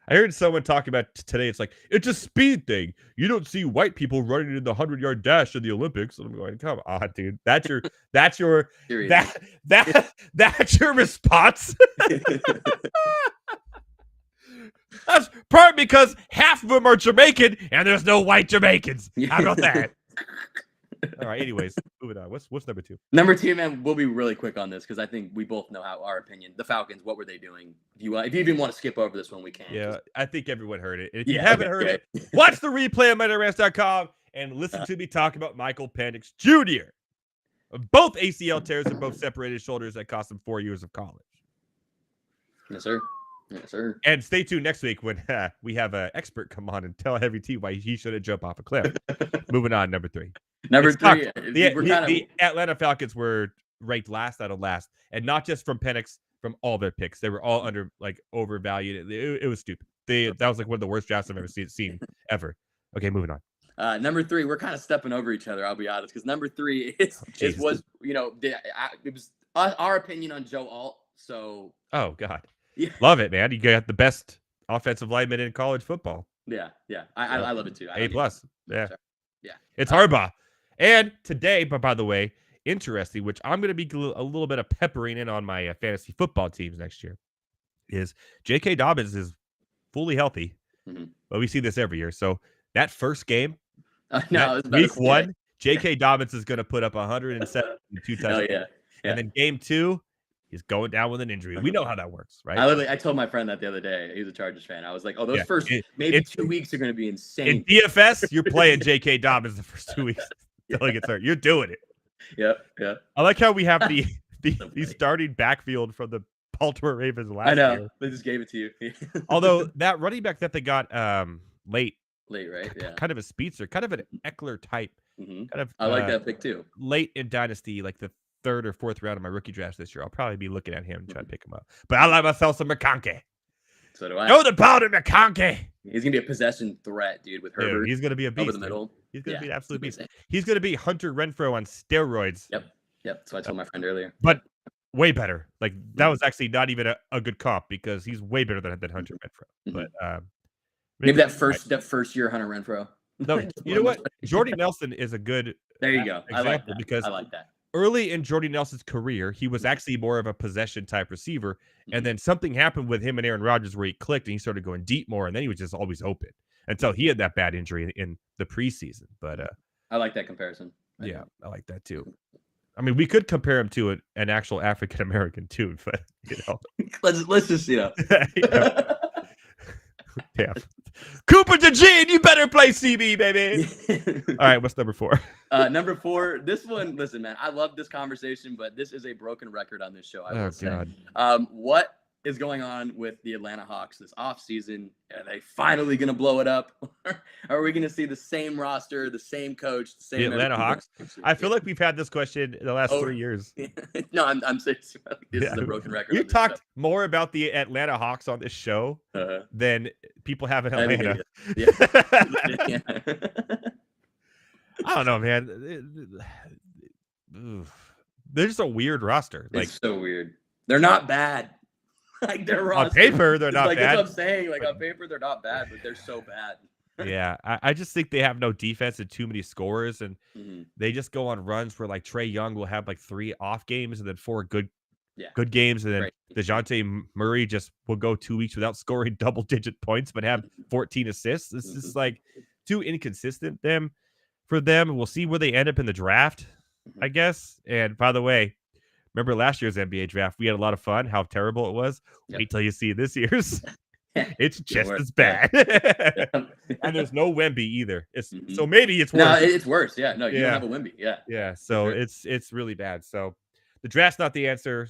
I heard someone talk about today. It's like, it's a speed thing. You don't see white people running in the 100-yard dash in the Olympics. And I'm going, come on, dude. That's your response. That's part because half of them are Jamaican and there's no white Jamaicans. How about that? All right. Anyways, moving on. What's number 2? Number 2, man. We'll be really quick on this because I think we both know our opinion. The Falcons. What were they doing? If you even want to skip over this one, we can. Yeah, I think everyone heard it. If you haven't heard it, watch the replay on MetaRants.com and listen to me talk about Michael Penix Jr. Both ACL tears and both separated shoulders that cost him 4 years of college. Yes, sir. Yes, sir. And stay tuned next week when we have an expert come on and tell Heavy T why he shouldn't jump off a cliff. Moving on, number 3. Number 3. The Atlanta Falcons were ranked last out of last, and not just from Penix, from all their picks. They were all overvalued. It was stupid. That was one of the worst drafts I've ever seen ever. Okay, moving on. Number 3, we're kind of stepping over each other. I'll be honest, because number 3 it was our opinion on Joe Alt. So oh god. Yeah. Love it, man. You got the best offensive lineman in college football. Yeah. I love it too. A+. Yeah. Sure. Yeah. It's Harbaugh. And today, but by the way, interesting, which I'm going to be a little bit of peppering in on my fantasy football teams next year, is J.K. Dobbins is fully healthy. But we see this every year. So that first game, week 1, J.K. Dobbins is going to put up 172 touchdowns. Yeah. And then game 2, he's going down with an injury. We know how that works, right? I told my friend that the other day. He's a Chargers fan. I was like, those first 2 weeks are going to be insane. In DFS, you're playing J.K. Dobbins the first 2 weeks until he gets hurt. You're doing it. Yeah. I like how we have the starting backfield from the Baltimore Ravens last year. I know. They just gave it to you. Although that running back that they got late, right? Yeah. Kind of a speedster, kind of an Eckler type. Kind of. I like that pick too. Late in Dynasty, like the 3rd or 4th round of my rookie draft this year. I'll probably be looking at him and trying to pick him up. But I like myself some McConkey. So do I. Go the powder, McConkey. He's gonna be a possession threat, dude. With Herbert, he's gonna be a beast over the middle. He's gonna be an absolute beast. He's gonna be Hunter Renfrow on steroids. Yep. That's what I told my friend earlier. But way better. Like that was actually not even a good comp because he's way better than Hunter Renfrow. But maybe that first year Hunter Renfrow. No, you know what? Jordy Nelson is a good there you go. example I like that. because I like that. early in Jordy Nelson's career, he was actually more of a possession type receiver. And then something happened with him and Aaron Rodgers where he clicked and he started going deep more. And then he was just always open until he had that bad injury in the preseason. But I like that comparison. I like that too. I mean, we could compare him to an actual African American too, but let's just yeah. Cooper DeJean, you better play CB, baby. All right, what's number 4? Number 4, this one. Listen, man, I love this conversation, but this is a broken record on this show. I will say. What is going on with the Atlanta Hawks this offseason? Are they finally going to blow it up? Are we going to see the same roster, the same coach, the same Atlanta Hawks? I feel like we've had this question in the last 3 years. No, I'm serious. This is a broken record. You talked more about the Atlanta Hawks on this show than people have in Atlanta. Yeah. I don't know, man. They're just a weird roster. It's so weird. They're not bad. Like they're on paper, they're not bad. That's what I'm saying. Like on paper, they're not bad, but they're so bad. Yeah, I just think they have no defense and too many scorers, and they just go on runs where like Trey Young will have like 3 off games and then 4 good games, and then DeJounte Murray just will go 2 weeks without scoring double-digit points but have 14 assists. It's just like too inconsistent for them. We'll see where they end up in the draft, I guess. And by the way, remember last year's NBA draft? We had a lot of fun. How terrible it was. Wait till you see this year's. It's just as bad. And there's no Wemby either. So maybe it's worse. No, it's worse. Yeah. No, you don't have a Wemby. Yeah. Yeah. So it's really bad. So the draft's not the answer.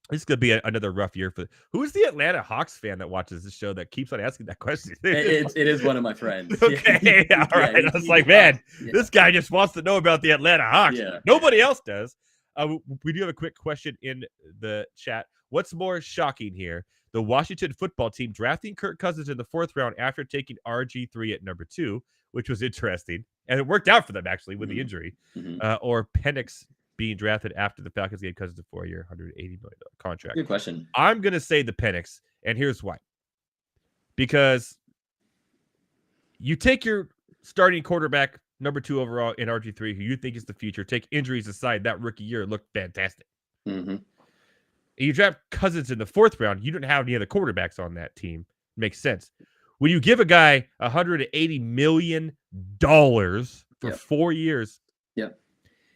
This could be another rough year for. Who's the Atlanta Hawks fan that watches this show that keeps on asking that question? It is one of my friends. Okay. All right. I was like, man, this guy just wants to know about the Atlanta Hawks. Yeah. Nobody else does. We do have a quick question in the chat. What's more shocking here? The Washington football team drafting Kirk Cousins in the 4th round after taking RG3 at number 2, which was interesting. And it worked out for them, actually, with the injury. Or Penix being drafted after the Falcons gave Cousins a 4-year, $180 million contract. Good question. I'm going to say the Penix, and here's why. Because you take your starting quarterback, number 2 overall in RG3, who you think is the future. Take injuries aside, that rookie year looked fantastic. You draft Cousins in the 4th round. You don't have any other quarterbacks on that team. Makes sense. When you give a guy $180 million for 4 years,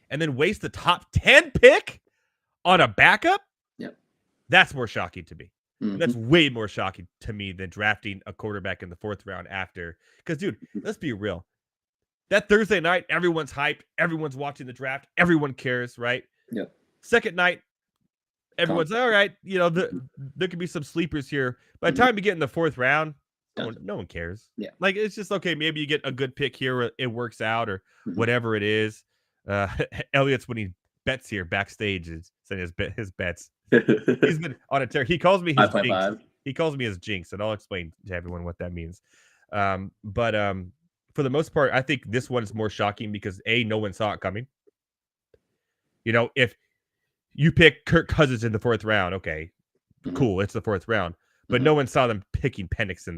and then waste the top 10 pick on a backup, that's more shocking to me. That's way more shocking to me than drafting a quarterback in the 4th round after. Because, dude, let's be real. That Thursday night, everyone's hyped. Everyone's watching the draft. Everyone cares, right? Second night, everyone's all right. You know, there could be some sleepers here. By the time you get in the 4th round, no one cares. Like, it's just, okay, maybe you get a good pick here where it works out or whatever it is. Elliott's when he bets here backstage is saying his bets. He's been on a tear. He calls me his jinx. He calls me his jinx, and I'll explain to everyone what that means. But for the most part, I think this one's more shocking because no one saw it coming. You know, if you pick Kirk Cousins in the 4th round, okay, cool, it's the 4th round. But no one saw them picking Penix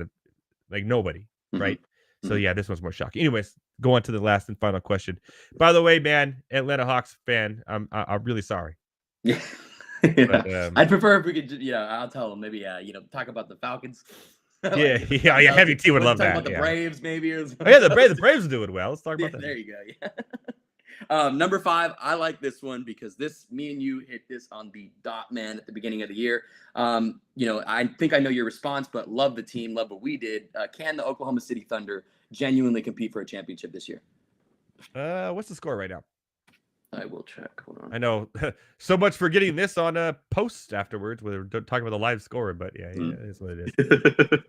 nobody, right? So yeah, this one's more shocking. Anyways, go on to the last and final question. By the way, man, Atlanta Hawks fan, I'm really sorry. But, I'd prefer if we could, I'll tell them maybe, talk about the Falcons. Heavy T would love that. Talk about the Braves, maybe. The Braves are doing well. Let's talk about that. There you go. Number 5, I like this one because me and you hit this on the dot, man, at the beginning of the year. I think I know your response, but love the team, love what we did. Can the Oklahoma City Thunder genuinely compete for a championship this year? What's the score right now? I will check. Hold on. I know. So much for getting this on a post afterwards. We're talking about the live score, but yeah, it is what it is.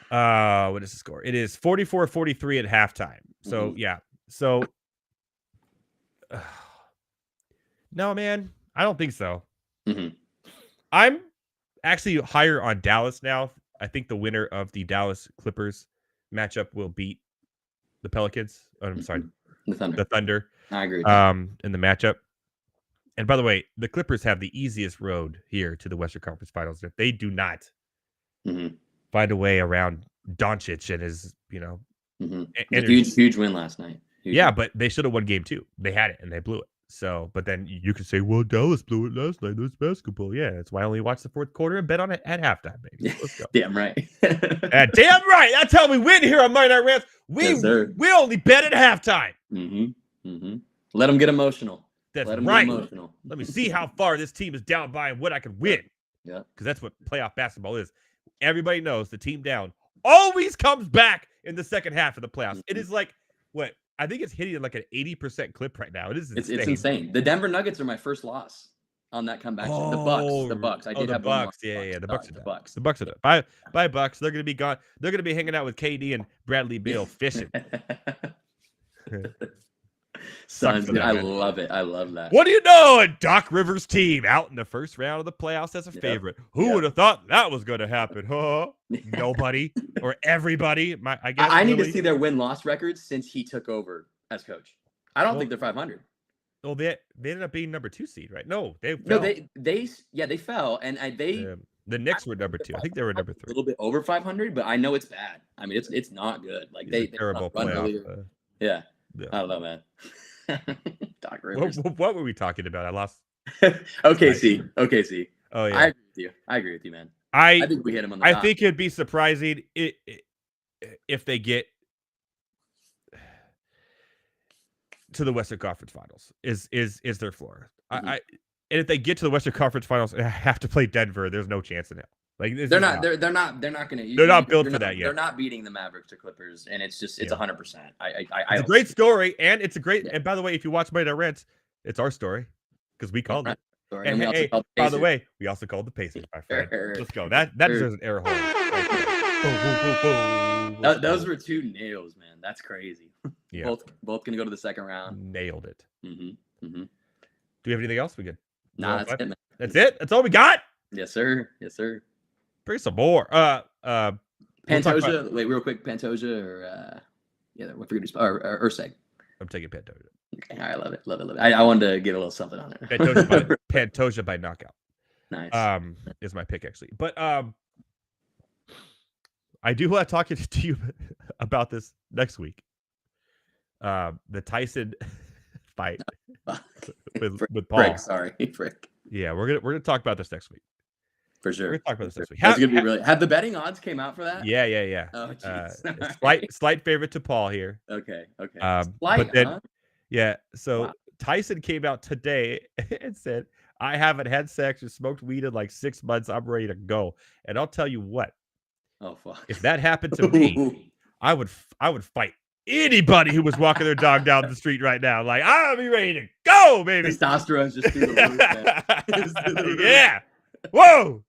What is the score? It is 44-43 at halftime. So yeah. So no, man, I don't think so. I'm actually higher on Dallas now. I think the winner of the Dallas Clippers matchup will beat the Pelicans. Oh, I'm sorry, the Thunder. I agree. In the matchup. And by the way, the Clippers have the easiest road here to the Western Conference Finals. If they do not find a way around Doncic and his, huge win last night. Yeah, but they should have won game 2. They had it and they blew it. So, but then you could say, well, Dallas blew it last night. That's basketball. Yeah, that's why I only watched the fourth quarter and bet on it at halftime, baby. Let's go. Damn right. Damn right. That's how we win here on Monday Night Rants. Yes, sir. We only bet at halftime. Let them get emotional. That's Let them right. get emotional. Let me see how far this team is down by and what I could win. Yeah. Because that's what playoff basketball is. Everybody knows the team down always comes back in the second half of the playoffs. It is like, what? I think it's hitting like an 80% clip right now. It is insane. It's insane. The Denver Nuggets are my first loss on that comeback. The Bucks. I did have the Bucks. Yeah. The Bucks are done. Bye, Bucks. They're going to be gone. They're going to be hanging out with KD and Bradley Beal fishing. Suns, dude, I love it. I love that. What do you know? A Doc Rivers team out in the first round of the playoffs as a favorite. Who would have thought that was going to happen? Huh? Nobody or everybody. I guess I need to see their win-loss records since he took over as coach. I don't think they're 500. Well, they ended up being number 2 seed, right? No, they fell, and the Knicks were number 2. I think they were number 3. A little bit over 500, but I know it's bad. I mean, it's not good. Like they terrible playoff. Yeah. I don't know, man. Doc Rivers. What were we talking about? I lost. OKC. Oh yeah. I agree with you, man. I think we hit him on the top. I think it'd be surprising if they get to the Western Conference Finals. Is their floor? And if they get to the Western Conference Finals and have to play Denver, there's no chance in hell. Like they're not going to. They're not built for that yet. They're not beating the Mavericks or Clippers, and it's 100%. It's a great story, and it's a great. Yeah. And by the way, if you watch Monday Night Rants, it's our story because we called it. And hey, by the way, we also called the Pacers, my friend. Let's go. That deserves an air horn. Right. Those were 2 nails, man. That's crazy. Yeah. Both gonna go to the second round. Nailed it. Do we have anything else? We good? Nah, that's it, man. That's it. That's all we got. Yes, sir. Bring some more. Pantoja. Wait, real quick. Pantoja or what forget or Urseg. I'm taking Pantoja. Okay, I love it. I wanted to get a little something on it. Pantoja by knockout. Nice. Is my pick actually, but I do want to talk to you about this next week. The Tyson fight with Paul. Frick. Yeah, we're gonna talk about this next week. For sure. We're gonna talk about this next week. That's gonna be really. Have the betting odds came out for that? Yeah. Oh, slight favorite to Paul here. Okay. But then, yeah. So Tyson came out today and said, "I haven't had sex or smoked weed in like 6 months. I'm ready to go." And I'll tell you what. Oh fuck! If that happened to me, I would fight anybody who was walking their dog down the street right now. Like, I'll be ready to go, baby. Testosterone's just through the roof. Yeah. Whoa.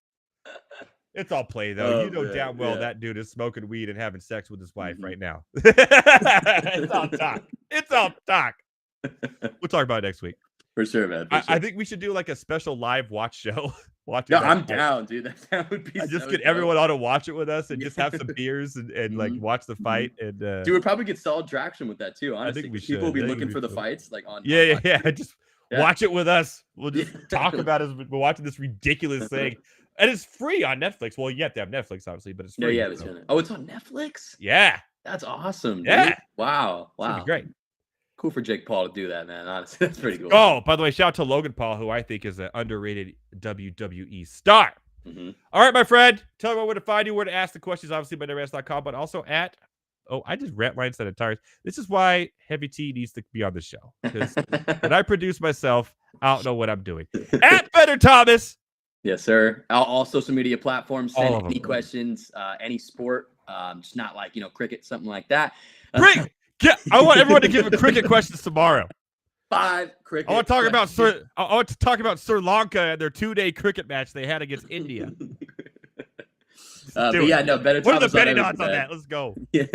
It's all play, though. Oh, damn well that dude is smoking weed and having sex with his wife right now. It's all talk. We'll talk about it next week. For sure, man. I think we should do like a special live watch show. No, I'm down, dude. That would be just get everyone on to watch it with us and just have some beers and like watch the fight. And dude, we'd probably get solid traction with that too. Honestly, I think we should. People will be looking for the fights like on. Yeah. Just watch it with us. We'll just talk about it. We're watching this ridiculous thing, and it's free on Netflix. Well, you have to have Netflix, obviously, but it's free. Yeah. It's on Netflix. Yeah, that's awesome. Dude. Yeah, wow. Great. Cool for Jake Paul to do that, man. Honestly, that's pretty cool. Oh, by the way, shout out to Logan Paul, who I think is an underrated WWE star. All right, my friend. Tell me where to find you, where to ask the questions, obviously, by rants.com, but also at, I just rant my instead of tires. This is why Heavy T needs to be on the show. Because when I produce myself, I don't know what I'm doing. At Better Thomas. Yes, sir. All social media platforms. Send any questions, any sport, just not like, cricket, something like that. I want everyone to give a cricket questions tomorrow. 5 cricket. I want to talk about Sri Lanka and their 2-day cricket match they had against India. Better. What are the betting odds on that? Let's go. Yeah.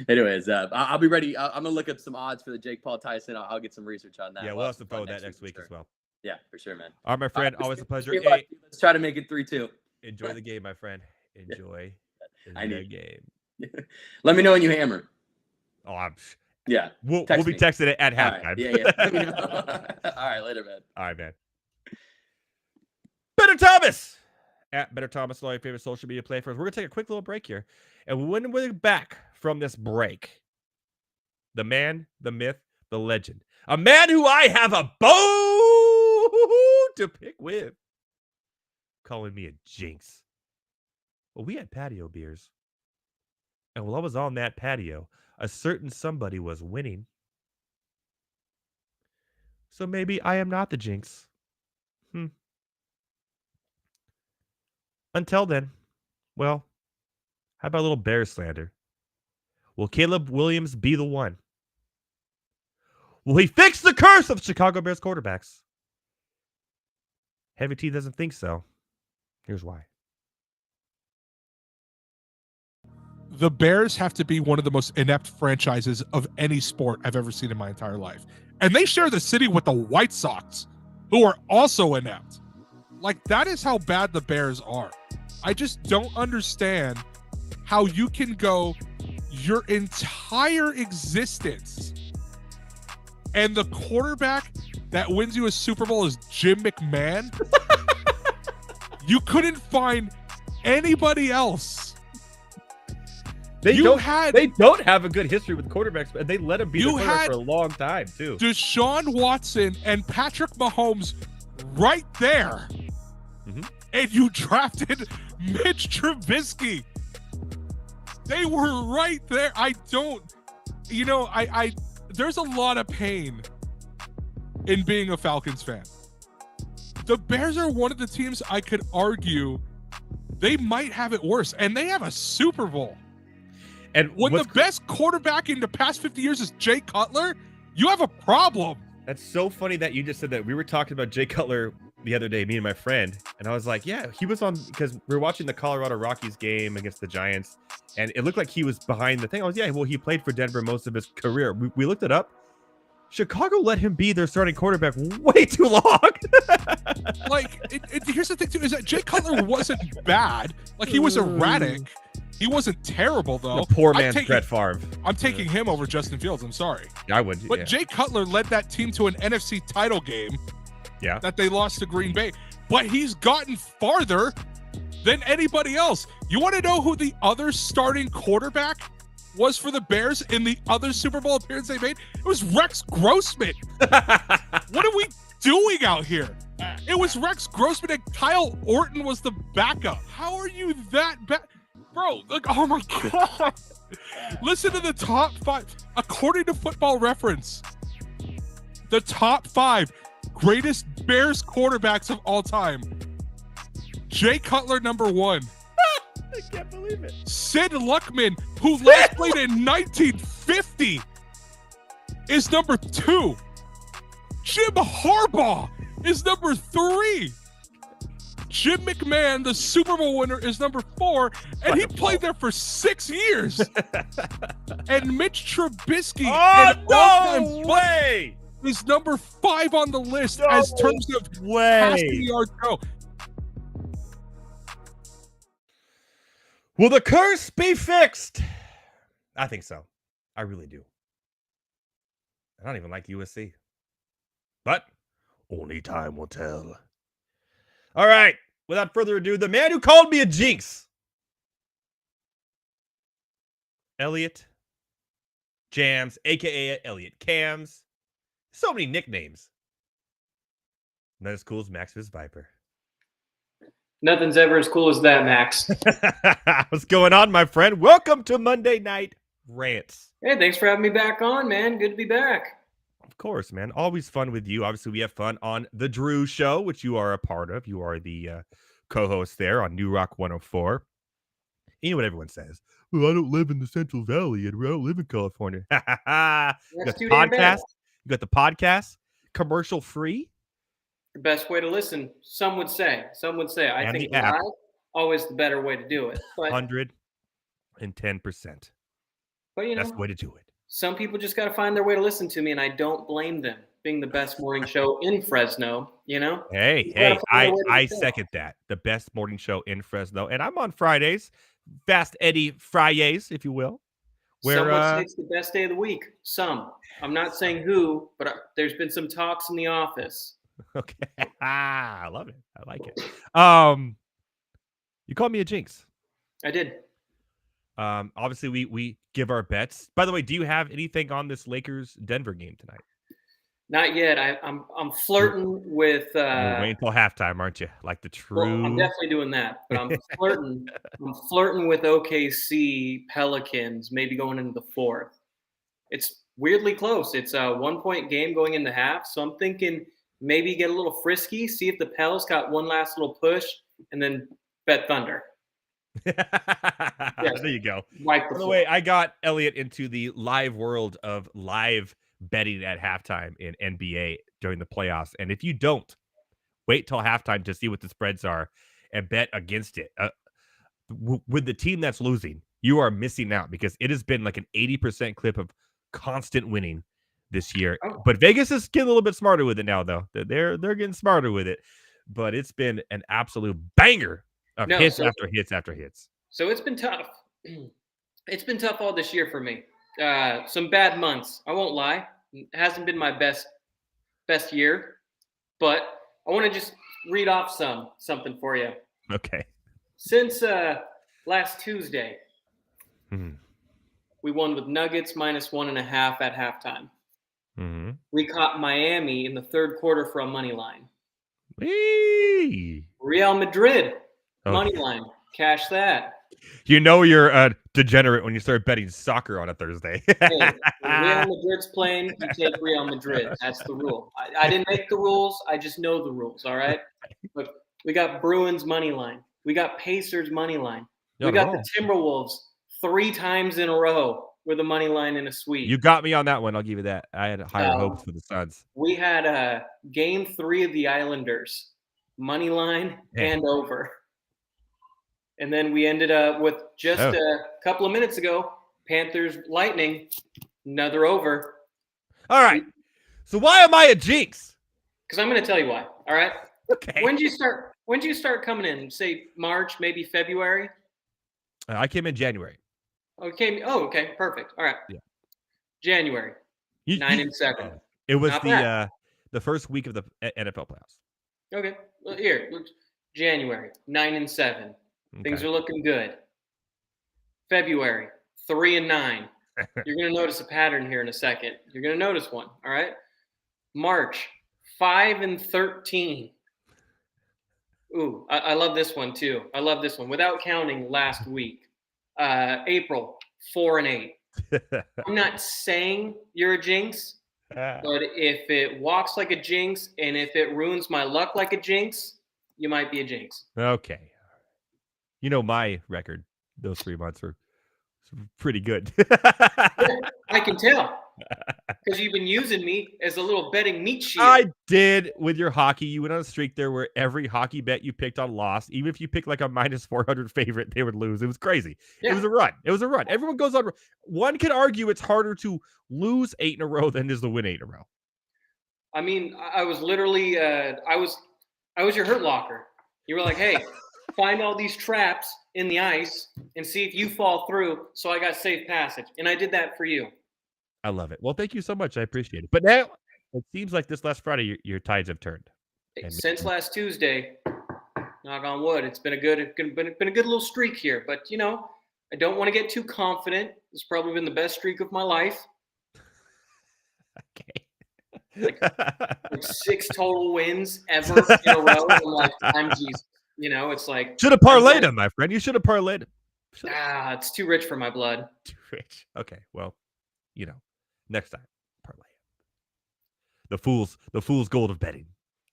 Anyways, I'll be ready. I'm gonna look up some odds for the Jake Paul Tyson. I'll get some research on that. Yeah, we'll have some fun with that next week as well. Yeah, for sure, man. All right, my friend. Always a pleasure. Hey, let's try to make it 3-2. Enjoy the game, my friend. Enjoy the game. Let me know when you hammer. Oh, we'll be texting it at halftime. Right. Yeah. All right, later, man. All right, man. Better Thomas at Better Thomas, all your favorite social media platforms. We're gonna take a quick little break here, and when we're back from this break, the man, the myth, the legend, a man who I have a bone to pick with, calling me a jinx. Well, we had patio beers. And while I was on that patio, a certain somebody was winning. So maybe I am not the jinx. Until then, well, how about a little bear slander? Will Caleb Williams be the one? Will he fix the curse of Chicago Bears quarterbacks? Heavy T doesn't think so. Here's why. The Bears have to be one of the most inept franchises of any sport I've ever seen in my entire life. And they share the city with the White Sox, who are also inept. Like, that is how bad the Bears are. I just don't understand how you can go your entire existence and the quarterback that wins you a Super Bowl is Jim McMahon. You couldn't find anybody else. They don't have a good history with quarterbacks, but they let him be the quarterback for a long time, too. Deshaun Watson and Patrick Mahomes right there. Mm-hmm. And you drafted Mitch Trubisky. They were right there. I there's a lot of pain in being a Falcons fan. The Bears are one of the teams I could argue they might have it worse, and they have a Super Bowl. And when the best quarterback in the past 50 years is Jay Cutler, you have a problem. That's so funny that you just said that. We were talking about Jay Cutler the other day, me and my friend, and I was like, yeah, he was on, because we were watching the Colorado Rockies game against the Giants, and it looked like he was behind the thing. I was, yeah, well, he played for Denver most of his career. We looked it up. Chicago let him be their starting quarterback way too long. Here's the thing, too, is that Jay Cutler wasn't bad. Like, he was erratic. He wasn't terrible, though. The poor man's Brett Favre. I'm taking him over Justin Fields. I'm sorry. I would. But Jay Cutler led that team to an NFC title game. Yeah. That they lost to Green Bay. But he's gotten farther than anybody else. You want to know who the other starting quarterback was for the Bears in the other Super Bowl appearance they made? It was Rex Grossman. What are we doing out here? It was Rex Grossman and Kyle Orton was the backup. How are you that bad? Bro, like, oh my God. Listen to the top 5. According to Football Reference, the top 5 greatest Bears quarterbacks of all time. Jay Cutler, number 1. I can't believe it. Sid Luckman, who last played in 1950, is number 2. Jim Harbaugh is number 3. Jim McMahon, the Super Bowl winner, is number 4, and he played there for 6 years. And Mitch Trubisky, is number 5 on the list as terms of passing yards go. Will the curse be fixed? I think so. I really do. I don't even like USC. But only time will tell. All right. Without further ado, the man who called me a jinx. Elliott Kams, a.k.a. Elliott Kams. So many nicknames. Not as cool as Maximus Viper. Nothing's ever as cool as that, Max. What's going on, my friend? Welcome to Monday Night Rants. Hey, thanks for having me back on, man. Good to be back. Of course, man. Always fun with you. Obviously, we have fun on The Drew Show, which you are a part of. You are the co-host there on New Rock 104. You know what everyone says. Well, I don't live in the Central Valley and I don't live in California. You got the podcast. You got the podcast. Commercial free. The best way to listen, some would say. I think live, always the better way to do it. But 110%. But, you know, that's the way to do it. Some people just got to find their way to listen to me, and I don't blame them. Being the best morning show in Fresno, you know? Hey, I second that. The best morning show in Fresno. And I'm on Fridays. Fast Eddie Fridays, if you will. Where some would say it's the best day of the week. Some. I'm not saying who, but there's been some talks in the office. Okay. I love it. I like it. You called me a jinx. I did. Obviously, we give our bets. By the way, do you have anything on this Lakers Denver game tonight? Not yet. I'm flirting with. You're waiting until halftime, aren't you? Like the Well, I'm true. definitely doing that, but I'm flirting. I'm flirting with OKC Pelicans, maybe going into the fourth. It's weirdly close. It's a 1-point game going into half, so I'm thinking maybe get a little frisky, see if the Pels got one last little push, and then bet Thunder. There you go. Right By the way, I got Elliott into the live world of live betting at halftime in NBA during the playoffs. And if you don't, wait till halftime to see what the spreads are and bet against it. With the team that's losing, you are missing out because it has been like an 80% clip of constant winning this year. Oh. But Vegas is getting a little bit smarter with it now, though. They're getting smarter with it. But it's been an absolute banger of hits after hits after hits. So it's been tough. It's been tough all this year for me. Some bad months. I won't lie. It hasn't been my best year, but I want to just read off something for you. Okay. Since last Tuesday, we won with Nuggets -1.5 at halftime. Mm-hmm. We caught Miami in the third quarter for a money line. Whee! Real Madrid money line. Cash that. You know you're a degenerate when you start betting soccer on a Thursday. Hey, when Real Madrid's playing, you take Real Madrid. That's the rule. I didn't make the rules. I just know the rules, all right? Look, we got Bruins money line. We got Pacers money line. We got the Timberwolves 3 times in a row with a money line and a sweep. You got me on that one. I'll give you that. I had higher hopes for the Suns. We had game 3 of the Islanders money line and over. And then we ended up with just a couple of minutes ago, Panthers Lightning, another over. All right. So why am I a jinx? Because I'm going to tell you why. All right. Okay. When do you start coming in? Say March, maybe February? I came in January. Okay. Oh, okay. Perfect. All right. Yeah. January. 9-7. It was the first week of the NFL playoffs. Okay. Well, here, look, January 9-7. Things are looking good. February 3-9. You're going to notice a pattern here in a second. You're going to notice one. All right. March 5-13. Ooh, I love this one too. I love this one. Without counting last week, April 4-8. I'm not saying you're a jinx, but if it walks like a jinx and if it ruins my luck like a jinx, you might be a jinx. Okay. You know my record. Those 3 months were pretty good. I can tell because you've been using me as a little betting meat shield. I did with your hockey. You went on a streak there where every hockey bet you picked on lost. Even if you picked like a -400 favorite, they would lose. It was crazy. Yeah. It was a run. Everyone goes on. One can argue it's harder to lose 8 in a row than it is to win 8 in a row. I mean, I was literally, I was your hurt locker. You were like, hey, find all these traps in the ice and see if you fall through. So I got safe passage. And I did that for you. I love it. Well, thank you so much. I appreciate it. But now it seems like this last Friday, your tides have turned. Since last Tuesday, knock on wood, it's been a good little streak here. But, you know, I don't want to get too confident. It's probably been the best streak of my life. Okay. Like 6 total wins ever in a row. I'm like, I'm Jesus. You know, it's like should have parlayed him, my friend. You should have parlayed him. It's too rich for my blood. Too rich. Okay, well, you know, next time parlay him. The fool's gold of betting.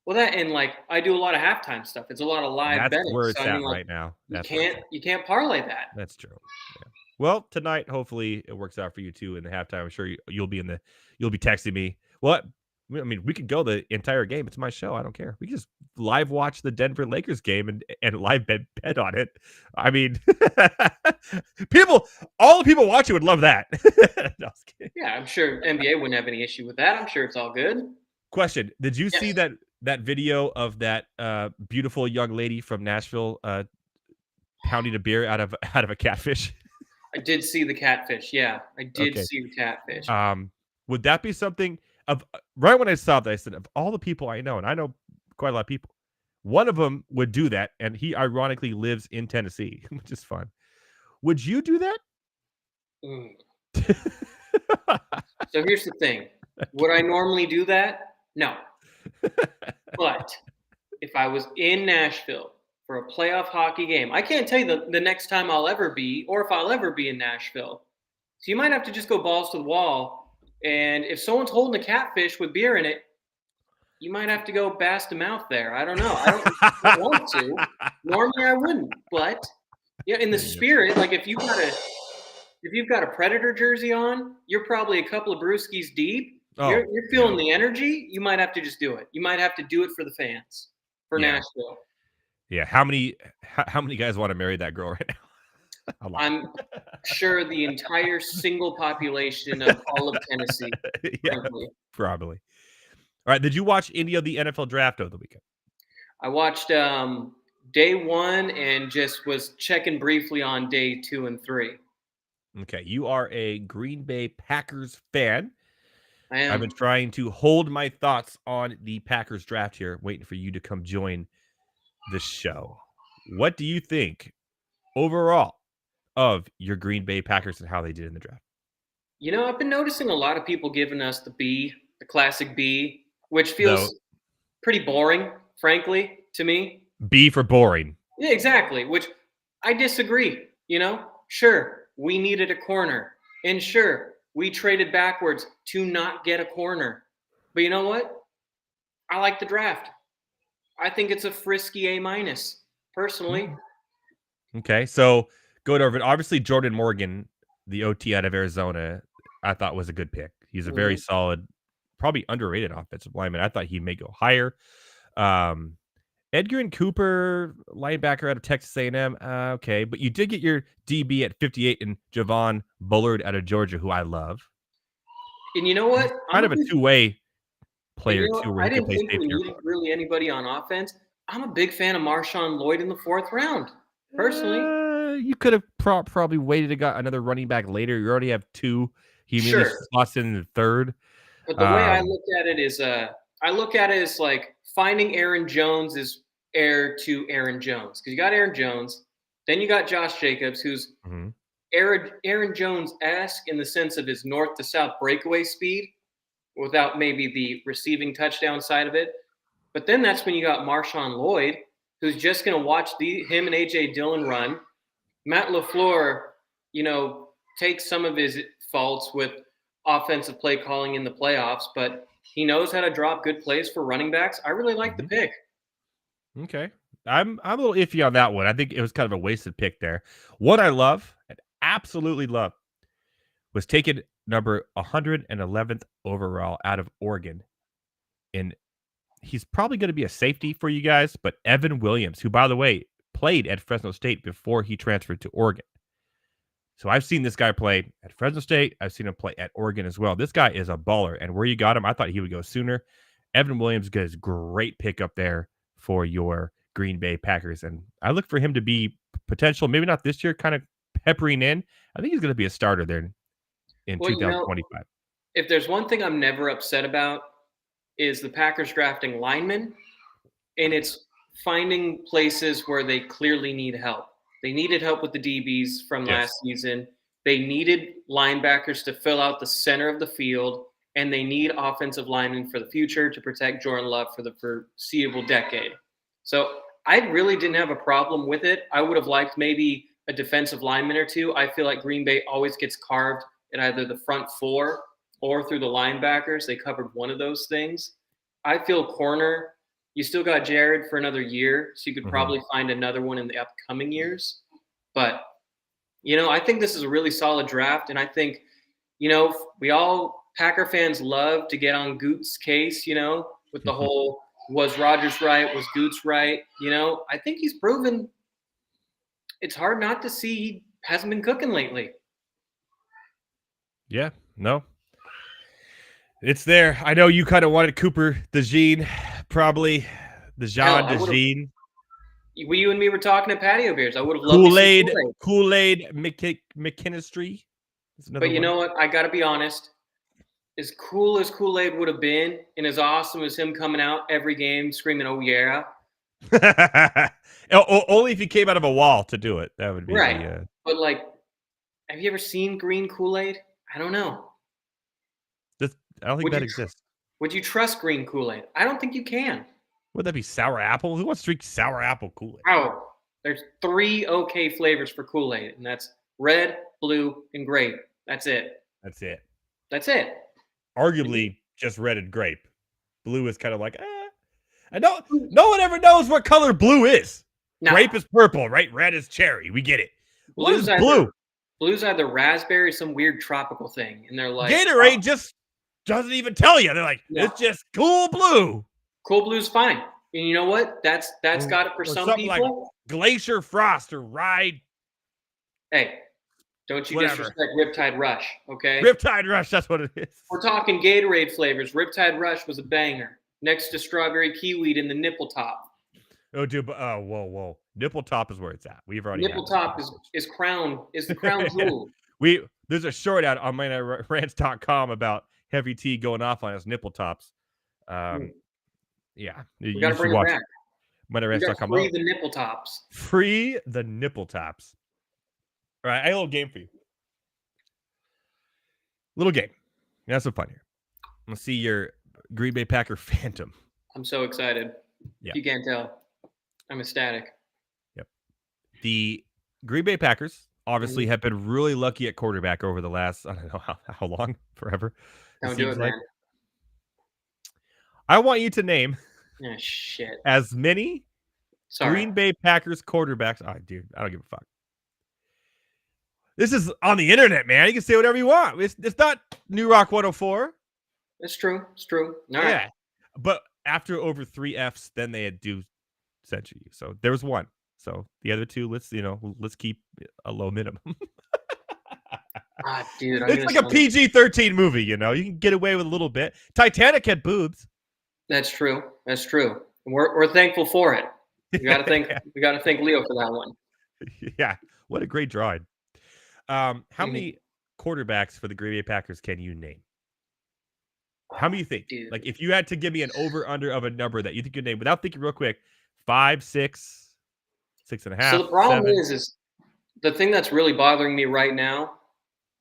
Well, that and like I do a lot of halftime stuff. It's a lot of live betting. That's where it's so, at right now. You can't parlay that. That's true. Yeah. Well, tonight, hopefully, it works out for you too in the halftime. I'm sure you'll be texting me. What? I mean, we could go the entire game. It's my show. I don't care. We can just live watch the Denver Lakers game and live bet on it. I mean, all the people watching would love that. No, yeah, I'm sure NBA wouldn't have any issue with that. I'm sure it's all good. Question: did you see that video of that beautiful young lady from Nashville pounding a beer out of a catfish? I did see the catfish. Yeah, I did see the catfish. Would that be something? Right when I saw that, I said, of all the people I know, and I know quite a lot of people, one of them would do that, and he ironically lives in Tennessee, which is fun. Would you do that? Mm. So here's the thing. Would I normally do that? No. But if I was in Nashville for a playoff hockey game, I can't tell you the next time I'll ever be or if I'll ever be in Nashville. So you might have to just go balls to the wall. And if someone's holding a catfish with beer in it, you might have to go bass to mouth there. I don't know. I don't want to. Normally I wouldn't. But yeah, in the spirit, like if you've got a Predator jersey on, you're probably a couple of brewskis deep. You're feeling the energy. You might have to just do it. You might have to do it for the fans, for Nashville. Yeah. How many guys want to marry that girl right now? I'm sure the entire single population of all of Tennessee. Probably. All right. Did you watch any of the NFL draft over the weekend? I watched day 1 and just was checking briefly on day 2 and 3. Okay. You are a Green Bay Packers fan. I am. I've been trying to hold my thoughts on the Packers draft here, waiting for you to come join the show. What do you think overall of your Green Bay Packers and how they did in the draft? You know, I've been noticing a lot of people giving us the B, the classic B, which feels pretty boring, frankly, to me. B for boring. Yeah, exactly, which I disagree, you know? Sure, we needed a corner. And sure, we traded backwards to not get a corner. But you know what? I like the draft. I think it's a frisky A-, personally. Okay, so going over it. Obviously, Jordan Morgan, the OT out of Arizona, I thought was a good pick. He's a very solid, probably underrated offensive lineman. I thought he may go higher. Edgar and Cooper, linebacker out of Texas A&M. Okay, but you did get your DB at 58 and Javon Bullard out of Georgia, who I love. And you know what? Kind of a two-way player, too, where I he can didn't play think we safety. needed really anybody on offense. I'm a big fan of Marshawn Lloyd in the 4th round, personally. You could have probably waited and got another running back later. You already have 2. He immediately slots in the 3rd. But the way I look at it is, I look at it as like finding Aaron Jones is heir to Aaron Jones. Because you got Aaron Jones, then you got Josh Jacobs, who's Aaron Jones-esque in the sense of his north to south breakaway speed, without maybe the receiving touchdown side of it. But then that's when you got Marshawn Lloyd, who's just going to watch him and A.J. Dillon run. Matt LaFleur, you know, takes some of his faults with offensive play calling in the playoffs, but he knows how to drop good plays for running backs. I really like the pick. Okay. I'm a little iffy on that one. I think it was kind of a wasted pick there. What I love, and absolutely love, was taking number 111th overall out of Oregon. And he's probably going to be a safety for you guys, but Evan Williams, who, by the way, played at Fresno State before he transferred to Oregon. So I've seen this guy play at Fresno State. I've seen him play at Oregon as well. This guy is a baller. And where you got him, I thought he would go sooner. Evan Williams is a great pick up there for your Green Bay Packers. And I look for him to be potential, maybe not this year, kind of peppering in. I think he's going to be a starter there in 2025. If there's one thing I'm never upset about is the Packers drafting linemen, and it's finding places where they clearly need help. They needed help with the DBs from last season. They needed linebackers to fill out the center of the field, and they need offensive linemen for the future to protect Jordan Love for the foreseeable decade. So I really didn't have a problem with it. I would have liked maybe a defensive lineman or two. I feel like Green Bay always gets carved at either the front 4 or through the linebackers. They covered one of those things. I feel corner, you still got Jared for another year, so you could probably find another one in the upcoming years. But, you know, I think this is a really solid draft. And I think, you know, we all Packer fans love to get on Goot's case, you know, with the whole, was Rodgers right? Was Goots right? You know, I think he's proven it's hard not to see he hasn't been cooking lately. Yeah, no. It's there. I know you kind of wanted Cooper DeJean, probly. DeJean. You and me were talking at patio beers. I would have loved Kool-Aid McKinstry. But you know what? I got to be honest. As cool as Kool-Aid would have been, and as awesome as him coming out every game screaming, "Oh yeah!" Only if he came out of a wall to do it. That would be right. But like, Have you ever seen green Kool-Aid? I don't know. I don't think Would that you exists. Would you trust green Kool-Aid? I don't think you can. Would that be sour apple? Who wants to drink sour apple Kool-Aid? Oh, there's 3 okay flavors for Kool-Aid, and that's red, blue, and grape. That's it. That's it. That's it. Arguably just red and grape. Blue is kind of like, I don't. No one ever knows what color blue is. No. Grape is purple, right? Red is cherry. We get it. What is blue? Blue's either raspberry, some weird tropical thing, and they're like Gatorade just doesn't even tell you. They're like, it's just cool blue. Cool blue's fine. And you know what? That's got it for some people. Like Glacier Frost or Ride. Hey, don't you disrespect Riptide Rush, okay? Riptide Rush, that's what it is. We're talking Gatorade flavors. Riptide Rush was a banger. Next to strawberry kiwi in the nipple top. Oh, dude, but whoa. Nipple top is where it's at. We've already nipple top is the crown jewel. There's a short out on my rants.com about Heavy T going off on his nipple tops. Yeah, we gotta bring it back. Rants.com. Free the nipple tops. Free the nipple tops. All right, I have a little game for you. Little game. Have some fun here. Let's see your Green Bay Packer Phantom. I'm so excited. Yeah. If you can't tell, I'm ecstatic. Yep. The Green Bay Packers obviously have been really lucky at quarterback over the last, I don't know how long, forever. Don't do it, man. I want you to name as many Green Bay Packers quarterbacks. Oh, dude, I don't give a fuck. This is on the internet, man. You can say whatever you want. It's not New Rock 104. It's true. It's true. All yeah. right. But after over 3 Fs, then they do censure you. So there was one. So the other 2, let's keep a low minimum. Dude, it's like a PG-13 movie, you know. You can get away with a little bit. Titanic had boobs. That's true. That's true. We're thankful for it. We gotta thank we gotta thank Leo for that one. Yeah. What a great drawing. How many quarterbacks for the Green Bay Packers can you name? How many you think? Dude. Like, if you had to give me an over/under of a number that you think you name without thinking real quick, 5, 6, 6.5. So the problem 7. is the thing that's really bothering me right now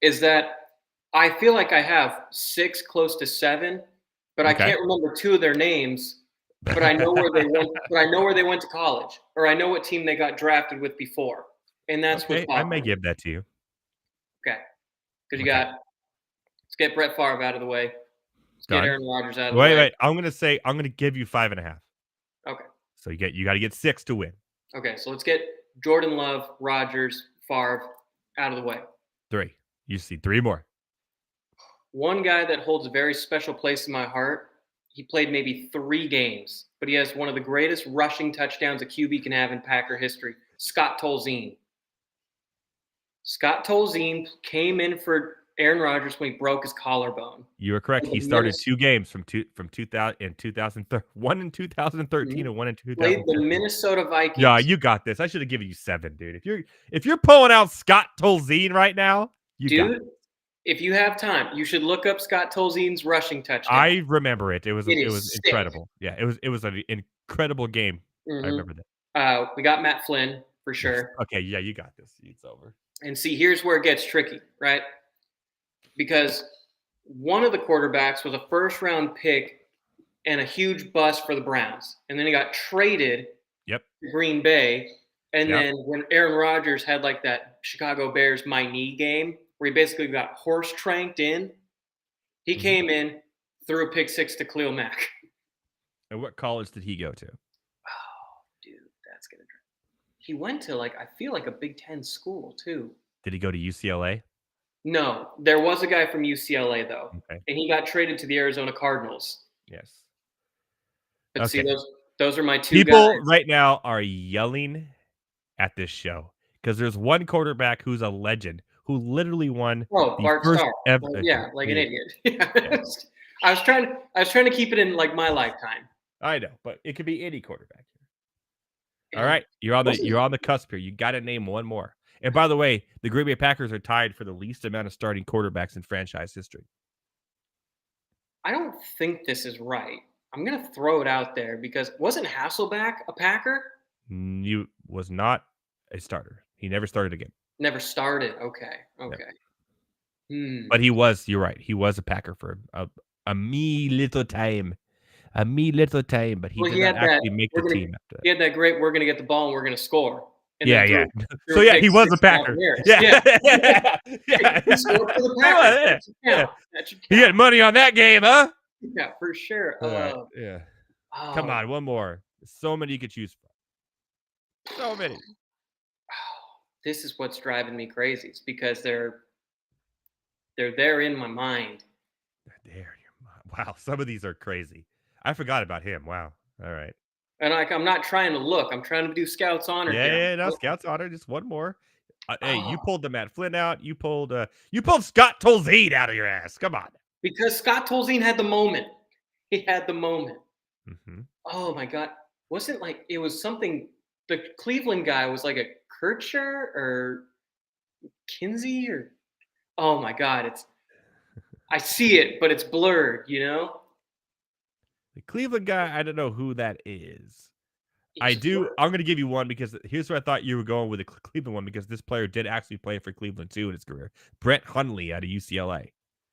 is that I feel like I have 6 close to 7, but I can't remember 2 of their names. But I know where they went. But I know where they went to college, or I know what team they got drafted with before, and that's what I may give that to you. Okay, because let's get Brett Favre out of the way. Let's get Aaron Rodgers out of the way. Wait. I'm gonna give you 5.5. Okay. So you got to get 6 to win. Okay, so let's get Jordan Love, Rodgers, Favre out of the way. 3. You see 3 more. One guy that holds a very special place in my heart. He played maybe 3 games, but he has one of the greatest rushing touchdowns a QB can have in Packer history. Scott Tolzien. Scott Tolzien came in for Aaron Rodgers when he broke his collarbone. You were correct. He started 2 games from 2000 in 2013, one in 2013 and one in 2014. Played the Minnesota Vikings. Yeah, you got this. I should have given you 7, dude. If you're pulling out Scott Tolzien right now, got it. If you have time, you should look up Scott Tolzien's rushing touchdown. I remember it. It was sick. incredible. Yeah, it was an incredible game. Mm-hmm. I remember that. We got Matt Flynn for sure. Okay, yeah, you got this. It's over. And see, here's where it gets tricky, right? Because one of the quarterbacks was a first-round pick and a huge bust for the Browns, and then he got traded to Green Bay. And then when Aaron Rodgers had like that Chicago Bears my knee game, where he basically got horse tranked in, he came in, threw a pick 6 to Khalil Mack. And what college did he go to? Oh, dude, that's gonna. He went to I feel like a Big Ten school too. Did he go to UCLA? No, there was a guy from UCLA though, and he got traded to the Arizona Cardinals. Yes. But see, those are my 2 people guys. right now are yelling at this show because there's one quarterback who's a legend who literally won the Bart first Starr. ever. Yeah, like an idiot. I was trying to keep it in my lifetime. I know, but it could be any quarterback. All right, you're on the cusp here. You got to name one more. And by the way, the Green Bay Packers are tied for the least amount of starting quarterbacks in franchise history. I don't think this is right. I'm going to throw it out there because wasn't Hasselbeck a Packer? He was not a starter. He never started a game. Never started. Okay. But you're right. He was a Packer for a me little time. But he Well, did not actually make the team after that. He had that great, we're going to get the ball and we're going to score. And Yeah. then So yeah, he was a Packer. Yeah. He scored for the Packers. That should He had money on that game, huh? Yeah, for sure. Yeah. Come on, one more. So many you could choose from. So many. This is what's driving me crazy. It's because they're there in my mind. They're there in your mind. Wow, some of these are crazy. I forgot about him. Wow. All right. And I'm not trying to look. I'm trying to do Scouts honor. Yeah, no, Scouts honor. Just one more. Hey, you pulled the Matt Flynn out. You pulled Scott Tolzien out of your ass. Come on. Because Scott Tolzien had the moment. He had the moment. Mm-hmm. Oh my God. Wasn't like it was something. The Cleveland guy was like a Kircher or Kinsey or oh my God. I see it, but it's blurred, you know? The Cleveland guy, I don't know who that is. He's blurred. I'm going to give you one because here's where I thought you were going with the Cleveland one because this player did actually play for Cleveland too in his career. Brett Hundley out of UCLA.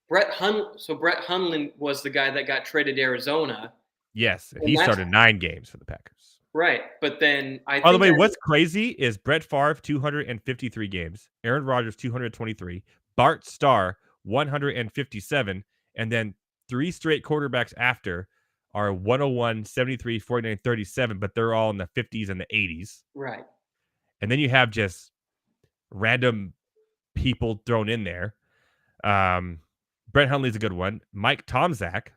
Brett Hundley was the guy that got traded to Arizona. Yes, he started 9 games for the Packers. Right, but then By the way, what's crazy is Brett Favre 253 games, Aaron Rodgers 223, Bart Starr 157, and then 3 straight quarterbacks after are 101, 73, 49, 37, but they're all in the 50s and the 80s. Right. And then you have just random people thrown in there. Brett Hundley's a good one. Mike Tomczak.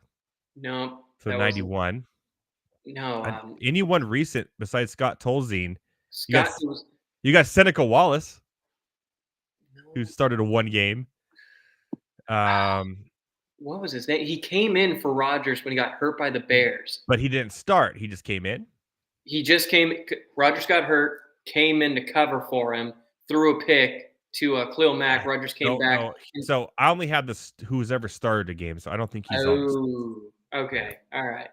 No. So 91. No. Anyone recent besides Scott Tolzien? You got Seneca Wallace, who started a 1 game. What was his name? He came in for Rodgers when he got hurt by the Bears. But he didn't start. He just came in. Rodgers got hurt, came in to cover for him, threw a pick to Khalil Mack. Rodgers came back. No. So I only have who's ever started a game, so I don't think he's on. Okay. All right.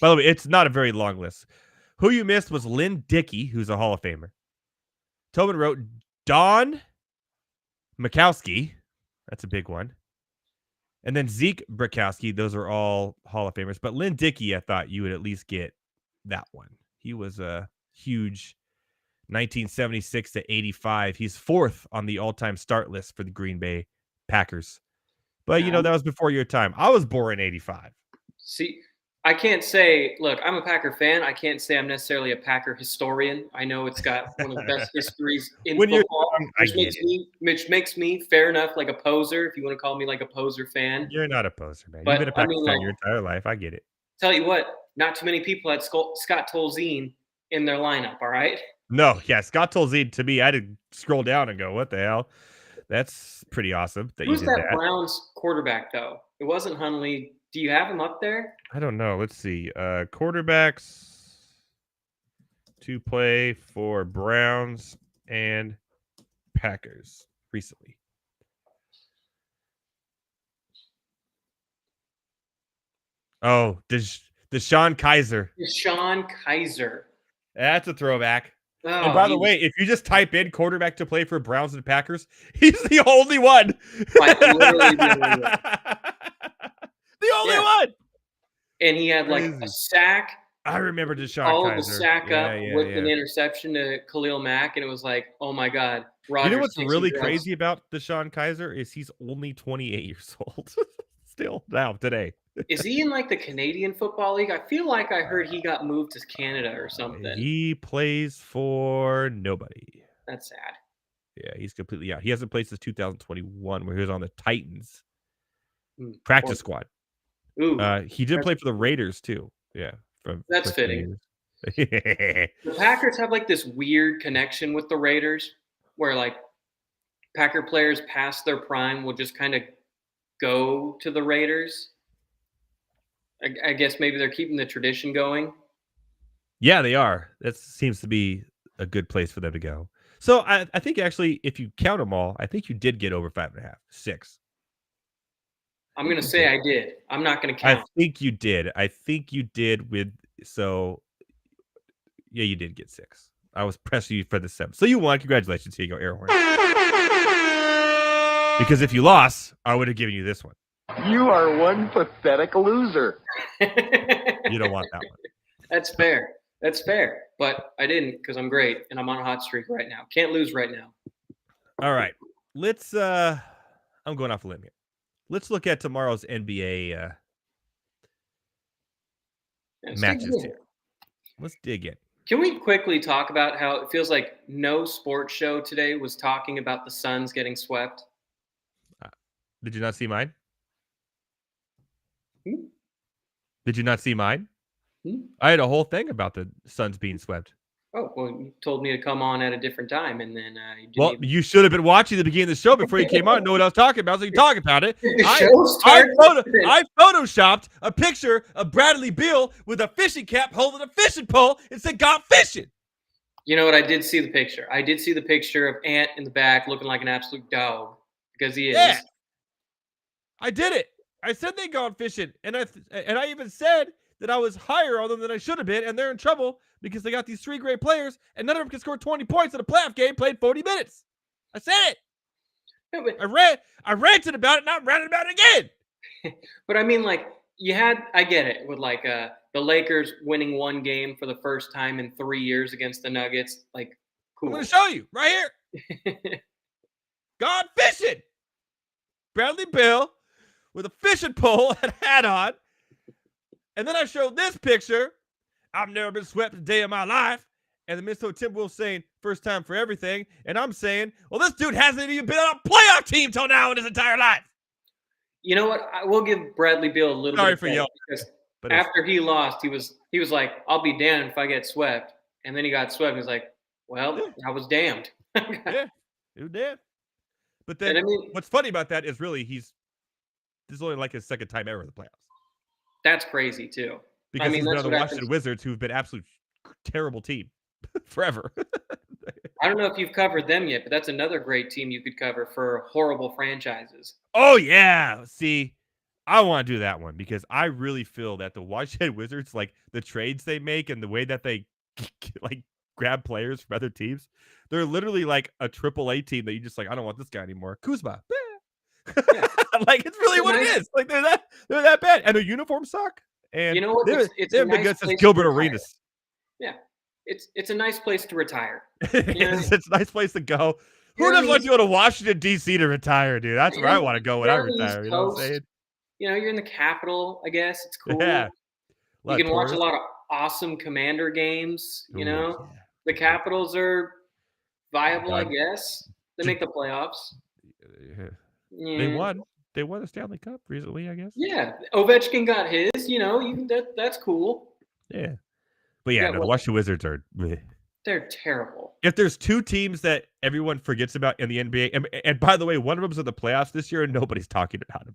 By the way, it's not a very long list. Who you missed was Lynn Dickey, who's a Hall of Famer. Tobin wrote Don Mikowski. That's a big one. And then Zeke Brakowski. Those are all Hall of Famers. But Lynn Dickey, I thought you would at least get that one. He was a huge 1976 to 85. He's 4th on the all-time start list for the Green Bay Packers. But, that was before your time. I was born in 85. See, I can't say, look, I'm a Packer fan. I can't say I'm necessarily a Packer historian. I know it's got one of the best histories in football, which makes me, fair enough, like a poser, if you want to call me like a poser fan. You're not a poser, man. You've been a Packer fan your entire life. I get it. Tell you what, not too many people had Scott Tolzien in their lineup, all right? No, yeah, Scott Tolzien, to me, I had to scroll down and go, what the hell? That's pretty awesome. Who's that Browns quarterback, though? It wasn't Hundley. Do you have him up there? I don't know. Let's see. Quarterbacks to play for Browns and Packers recently. Oh, Deshaun Kaiser. Deshaun Kaiser. That's a throwback. Oh, and by the way, if you just type in quarterback to play for Browns and Packers, he's the only one. Literally the only one. And he had like a sack. I remember Deshaun Kaiser. The sack up with an interception to Khalil Mack, and it was like, oh my God. Rodgers, you know what's really crazy about Deshaun Kaiser is he's only 28 years old. Still now today. Is he in like the Canadian Football League? I feel like I heard he got moved to Canada or something. He plays for nobody. That's sad. Yeah, he's completely out. He hasn't played since 2021 where he was on the Titans practice squad. Ooh, he did play for the Raiders too. Yeah. That's fitting. The Packers have like this weird connection with the Raiders where like Packer players past their prime will just kind of go to the Raiders. I guess maybe they're keeping the tradition going. Yeah, they are. That seems to be a good place for them to go. So I think actually, if you count them all, I think you did get over 5.5, 6. I'm going to say I did. I'm not going to count. I think you did. Yeah, you did get 6. I was pressing you for the 7. So you won. Congratulations. Here you go, air horn. Because if you lost, I would have given you this one. You are one pathetic loser. You don't want that one. That's fair. That's fair. But I didn't because I'm great and I'm on a hot streak right now. Can't lose right now. All right. Let's I'm going off a limb here. Let's look at tomorrow's NBA Yeah, let's matches dig in. here. Let's dig in. Can we quickly talk about how it feels like no sports show today was talking about the Suns getting swept? Did you not see mine? Hmm? Did you not see mine? Hmm? I had a whole thing about the Suns being swept. Oh, well, you told me to come on at a different time, and then you didn't Well, even- you should have been watching the beginning of the show before you came on and know what I was talking about, so you talk about it. The I show started. I photoshopped a picture of Bradley Beal with a fishing cap holding a fishing pole and said, "Got fishing." You know what? I did see the picture. I did see the picture of Ant in the back looking like an absolute dog because he is. Yeah. I did it. I said they gone fishing, and I even said that I was higher on them than I should have been, and they're in trouble because they got these 3 great players, and none of them can score 20 points in a playoff game played 40 minutes. I said it. No, but, I ranted about it, and I'm ranting about it again. but I mean, like, you had, I get it, with like the Lakers winning one game for the first time in 3 years against the Nuggets. Like, I'm cool. going to show you right here. Gone fishing. Bradley Beal with a fishing pole and hat on. And then I showed this picture. I've never been swept a day of my life. And the Minnesota Timberwolves saying, first time for everything. And I'm saying, well, this dude hasn't even been on a playoff team till now in his entire life. You know what? I will give Bradley Beal a little Sorry bit of for credit yelling, because But it's- after he lost, he was like, "I'll be damned if I get swept," and then he got swept. And he's like, "Well, I was damned." yeah, who did? But then And I mean, what's funny about that is really this is only like his second time ever in the playoffs. that's crazy too. Because mean, he's been that's on the what Washington happens. Wizards, who've been absolute terrible team forever. I don't know if you've covered them yet, but that's another great team you could cover for horrible franchises. Oh yeah. See, I want to do that one because I really feel that the Washington Wizards, like the trades they make and the way that they like grab players from other teams, they're literally like a AAA team that you just like, I don't want this guy anymore. Kuzma. Yeah. Like it's really what it nice- is. Like they're that bad. And their uniforms suck. And You know what? they're- It's they a haven't been nice good since place to Gilbert retire. Arenas. It's a nice place to retire. It's a nice place to go. Who You're on doesn't the want to go to Washington, D.C. to retire, dude? That's You're where I on- want to go when I you're on the retire. East You know what I'm Coast. saying? You know, you're in the capital. I guess it's cool. Yeah. You can watch a lot of awesome Commander games. You know, the Capitals are viable. I God. guess they make the playoffs. Yeah. They won. They won the Stanley Cup recently, I guess. Yeah, Ovechkin got his. You know, that's cool. Yeah. But yeah, Yeah, no, the well- Washington Wizards are. Bleh. They're terrible. If there's 2 teams that everyone forgets about in the NBA, and by the way, one of them's in the playoffs this year, and nobody's talking about them.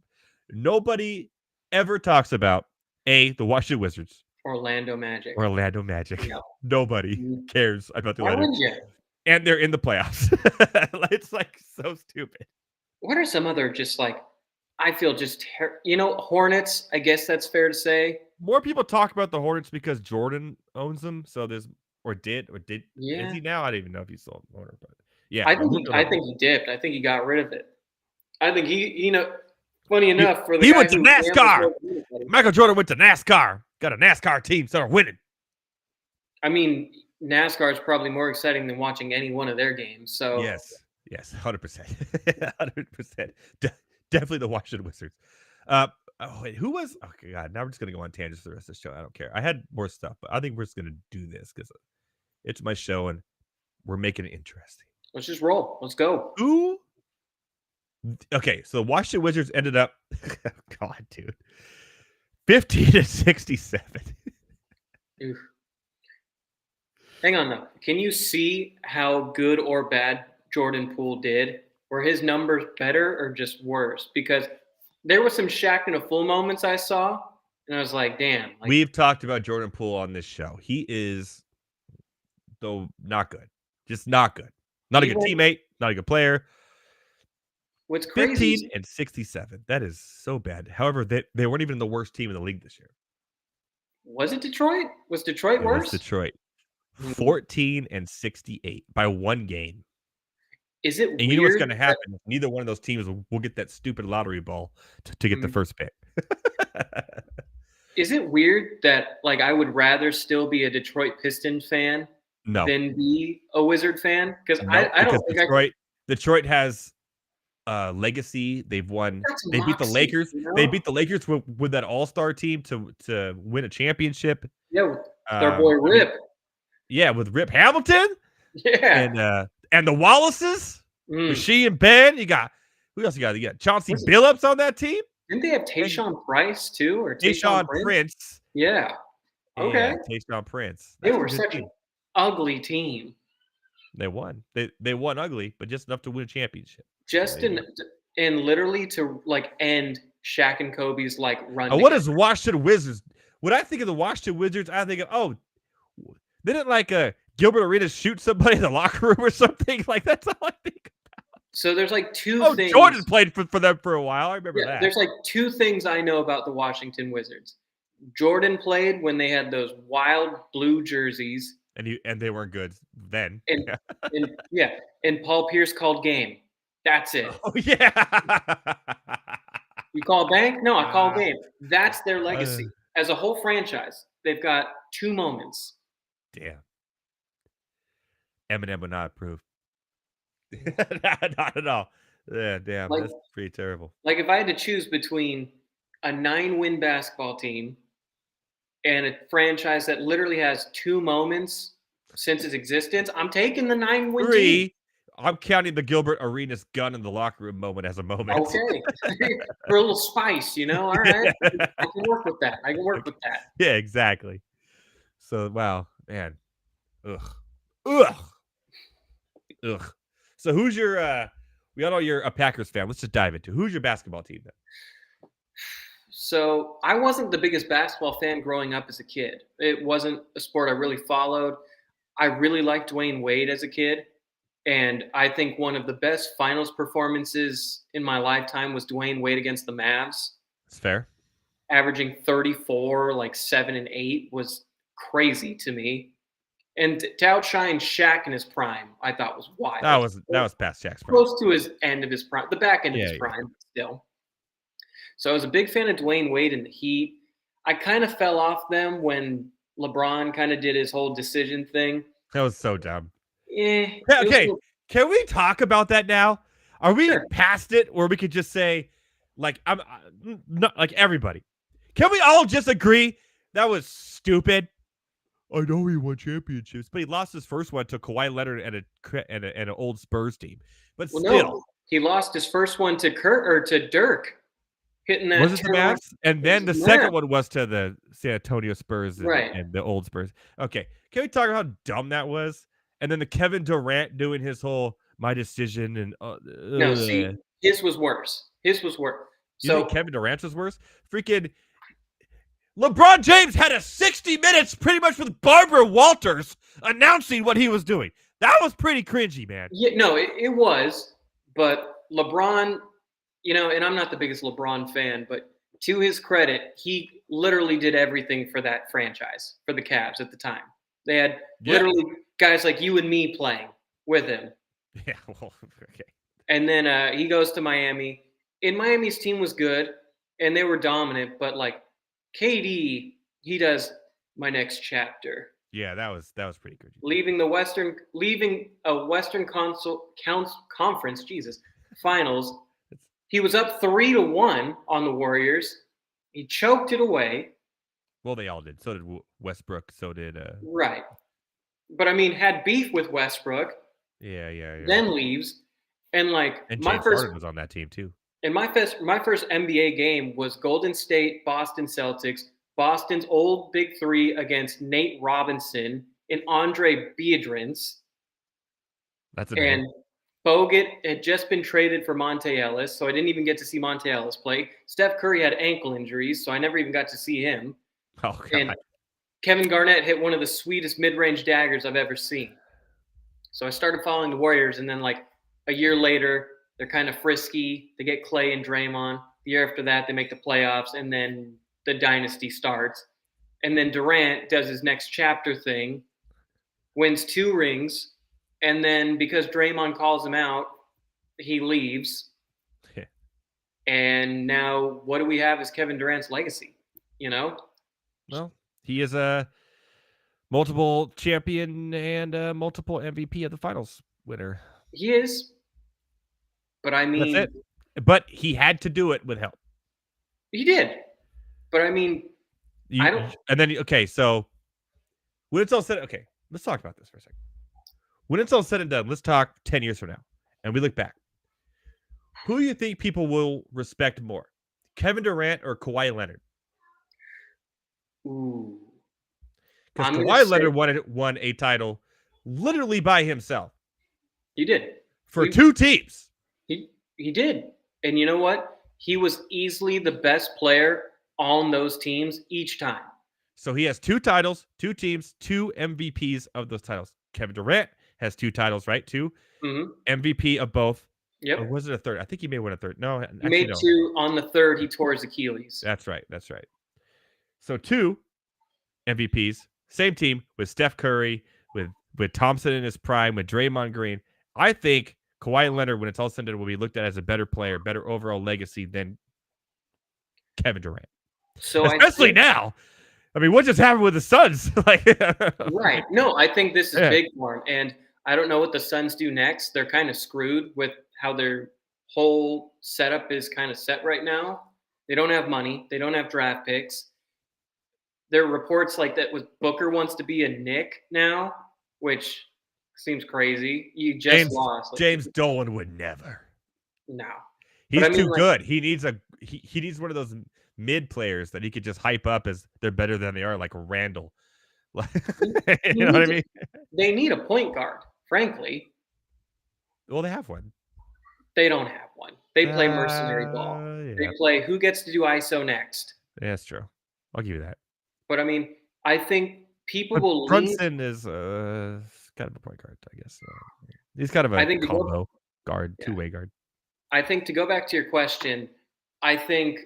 Nobody ever talks about the Washington Wizards Orlando Magic. or Orlando Magic. No. Nobody Mm. cares about the Why Orlando. would you? And they're in the playoffs. It's like so stupid. What are some other just like? I feel just Hornets. I guess that's fair to say. More people talk about the Hornets because Jordan owns them. So there's or did Yeah. is he now? I don't even know if he's still an owner, but yeah. I think he dipped. I think he got rid of it. I think he funny enough for the he guy went to who NASCAR. gambles- Michael Jordan went to NASCAR. Got a NASCAR team, started winning. I mean, NASCAR is probably more exciting than watching any one of their games. So Yes, 100%, 100%. Definitely the Washington Wizards. Wait, who was? Okay, God, now we're just gonna go on tangents for the rest of the show. I don't care. I had more stuff, but I think we're just gonna do this because it's my show and we're making it interesting. let's just roll. Let's go. Who? Okay, so the Washington Wizards ended up, God, dude, 15-67. Oof. Hang on though. Can you see how good or bad Jordan Poole did? Were his numbers better or just worse? Because there were some Shaq in a full moments I saw, and I was like, damn. Like, We've talked about Jordan Poole on this show. He is, though, not good. Just not good. Not a good teammate. Not a good player. what's crazy? 15-67. That is so bad. However, they weren't even the worst team in the league this year. Was it Detroit? Was Detroit It worse? was Detroit. Mhm. 14-68 by 1 game. Is it And weird? you know what's going to happen? Neither one of those teams will get that stupid lottery ball to get the first pick. Is it weird that like I would rather still be a Detroit Pistons fan No. than be a Wizard fan? Because No, I don't think Detroit has legacy. They've won. They beat the moxie, Lakers. you know? They beat the Lakers with that All-Star team to win a championship. Yeah, with their boy Rip. With Rip Hamilton. Yeah. And the Wallaces. She and Ben. You got who else? You got Chauncey Billups on that team. Didn't they have Tayshaun Price too, or Tayshaun Prince? Yeah. Okay. Yeah, Tayshaun Prince. They were such an ugly team. They won. They won ugly, but just enough to win a championship. And literally to like end Shaq and Kobe's like run. What is Washington Wizards? When I think of the Washington Wizards, I think of didn't like Gilbert Arenas shoot somebody in the locker room or something? Like that's all I think about. So there's like two things. Jordan played for them for a while. I remember that. There's like two things I know about the Washington Wizards. Jordan played when they had those wild blue jerseys. And they weren't good then. And Paul Pierce called game. That's it. Oh yeah. You call bank? No, I call game. That's their legacy. As a whole franchise, they've got two moments. Damn. Eminem would not approve. Not at all. Yeah, damn. That's pretty terrible. Like if I had to choose between a 9-win basketball team and a franchise that literally has two moments since its existence, I'm taking the 9-win team. I'm counting the Gilbert Arenas gun in the locker room moment as a moment. Okay. For a little spice, All right. I can work with that. Yeah, exactly. So, wow, man. Ugh. So who's your we all know you're a Packers fan. Let's just dive into who's your basketball team then? So I wasn't the biggest basketball fan growing up as a kid. It wasn't a sport I really followed. I really liked Dwayne Wade as a kid. And I think one of the best finals performances in my lifetime was Dwayne Wade against the Mavs. That's fair. Averaging 34, like 7 and 8 was crazy to me. And to outshine Shaq in his prime, I thought was wild. That was past Shaq's prime. Close to his end of his prime, the back end of his prime still. So I was a big fan of Dwayne Wade and the Heat. I kind of fell off them when LeBron kind of did his whole decision thing. That was so dumb. Okay, can we talk about that now? Are we past it, or we could just say, like, I'm not like everybody? Can we all just agree that was stupid? I know he won championships, but he lost his first one to Kawhi Leonard and an old Spurs team. But still, he lost his first one to Dirk, hitting that. Was it the Mavs? And then the second one was to the San Antonio Spurs and the old Spurs. Okay, can we talk about how dumb that was? And then the Kevin Durant doing his whole my decision and no, see, his was worse. You think Kevin Durant was worse? Freaking LeBron James had a 60 minutes pretty much with Barbara Walters announcing what he was doing. That was pretty cringy, man. Yeah, no, it was. But LeBron, and I'm not the biggest LeBron fan, but to his credit, he literally did everything for that franchise, for the Cavs at the time. They had literally guys like you and me playing with him. Yeah, well, okay. And then he goes to Miami. And Miami's team was good, and they were dominant, but like KD, he does my next chapter. Yeah, that was pretty good. Leaving a Western Conference, finals. He was up 3-1 on the Warriors. He choked it away. Well, they all did. So did Westbrook. So did right. But I mean, had beef with Westbrook. Yeah. Then leaves, and James Harden was on that team too. And my first NBA game was Golden State, Boston Celtics, Boston's old Big Three against Nate Robinson and Andre Biedrins. That's a and Bogut had just been traded for Monte Ellis, so I didn't even get to see Monte Ellis play. Steph Curry had ankle injuries, so I never even got to see him. Oh, God. And Kevin Garnett hit one of the sweetest mid-range daggers I've ever seen. So I started following the Warriors, and then a year later, they're kind of frisky. They get Clay and Draymond. The year after that, they make the playoffs, and then the dynasty starts. And then Durant does his next chapter thing, wins 2 rings, and then because Draymond calls him out, he leaves. And now what do we have as Kevin Durant's legacy? You know? Well, he is a multiple champion and a multiple MVP of the finals winner. He is. But I mean, That's it. But he had to do it with help. he did. But I mean, I don't. And then, okay, so when it's all said, okay, let's talk about this for a second. When it's all said and done, let's talk 10 years from now. And we look back. Who do you think people will respect more? Kevin Durant or Kawhi Leonard? Ooh. Because Kawhi Leonard won a title literally by himself. He did. For 2 teams. He did. And you know what? He was easily the best player on those teams each time. So he has 2 titles, 2 teams, 2 MVPs of those titles. Kevin Durant has 2 titles, right? 2 MVP of both. Yep. Or was it a third? I think he may win a third. No, he actually, made no. 2 on the third. He tore his Achilles. That's right. That's right. So 2 MVPs, same team with Steph Curry, with Thompson in his prime, with Draymond Green. I think Kawhi Leonard, when it's all said and done, will be looked at as a better player, better overall legacy than Kevin Durant. So especially now. I mean, what just happened with the Suns? Right. No, I think this is big for him. And I don't know what the Suns do next. They're kind of screwed with how their whole setup is kind of set right now. They don't have money. They don't have draft picks. There are reports like that with Booker wants to be a Knick now, which seems crazy. You just lost. James Dolan would never. No. He's too good. He needs he needs one of those mid players that he could just hype up as they're better than they are, like Randall. You know what I mean? They need a point guard, frankly. Well, they have one. They don't have one. They play mercenary ball. Yeah. They play who gets to do ISO next. Yeah, that's true. I'll give you that. But I mean, I think people will. Brunson is kind of a point guard, I guess. He's kind of a combo guard, two-way guard. I think to go back to your question, I think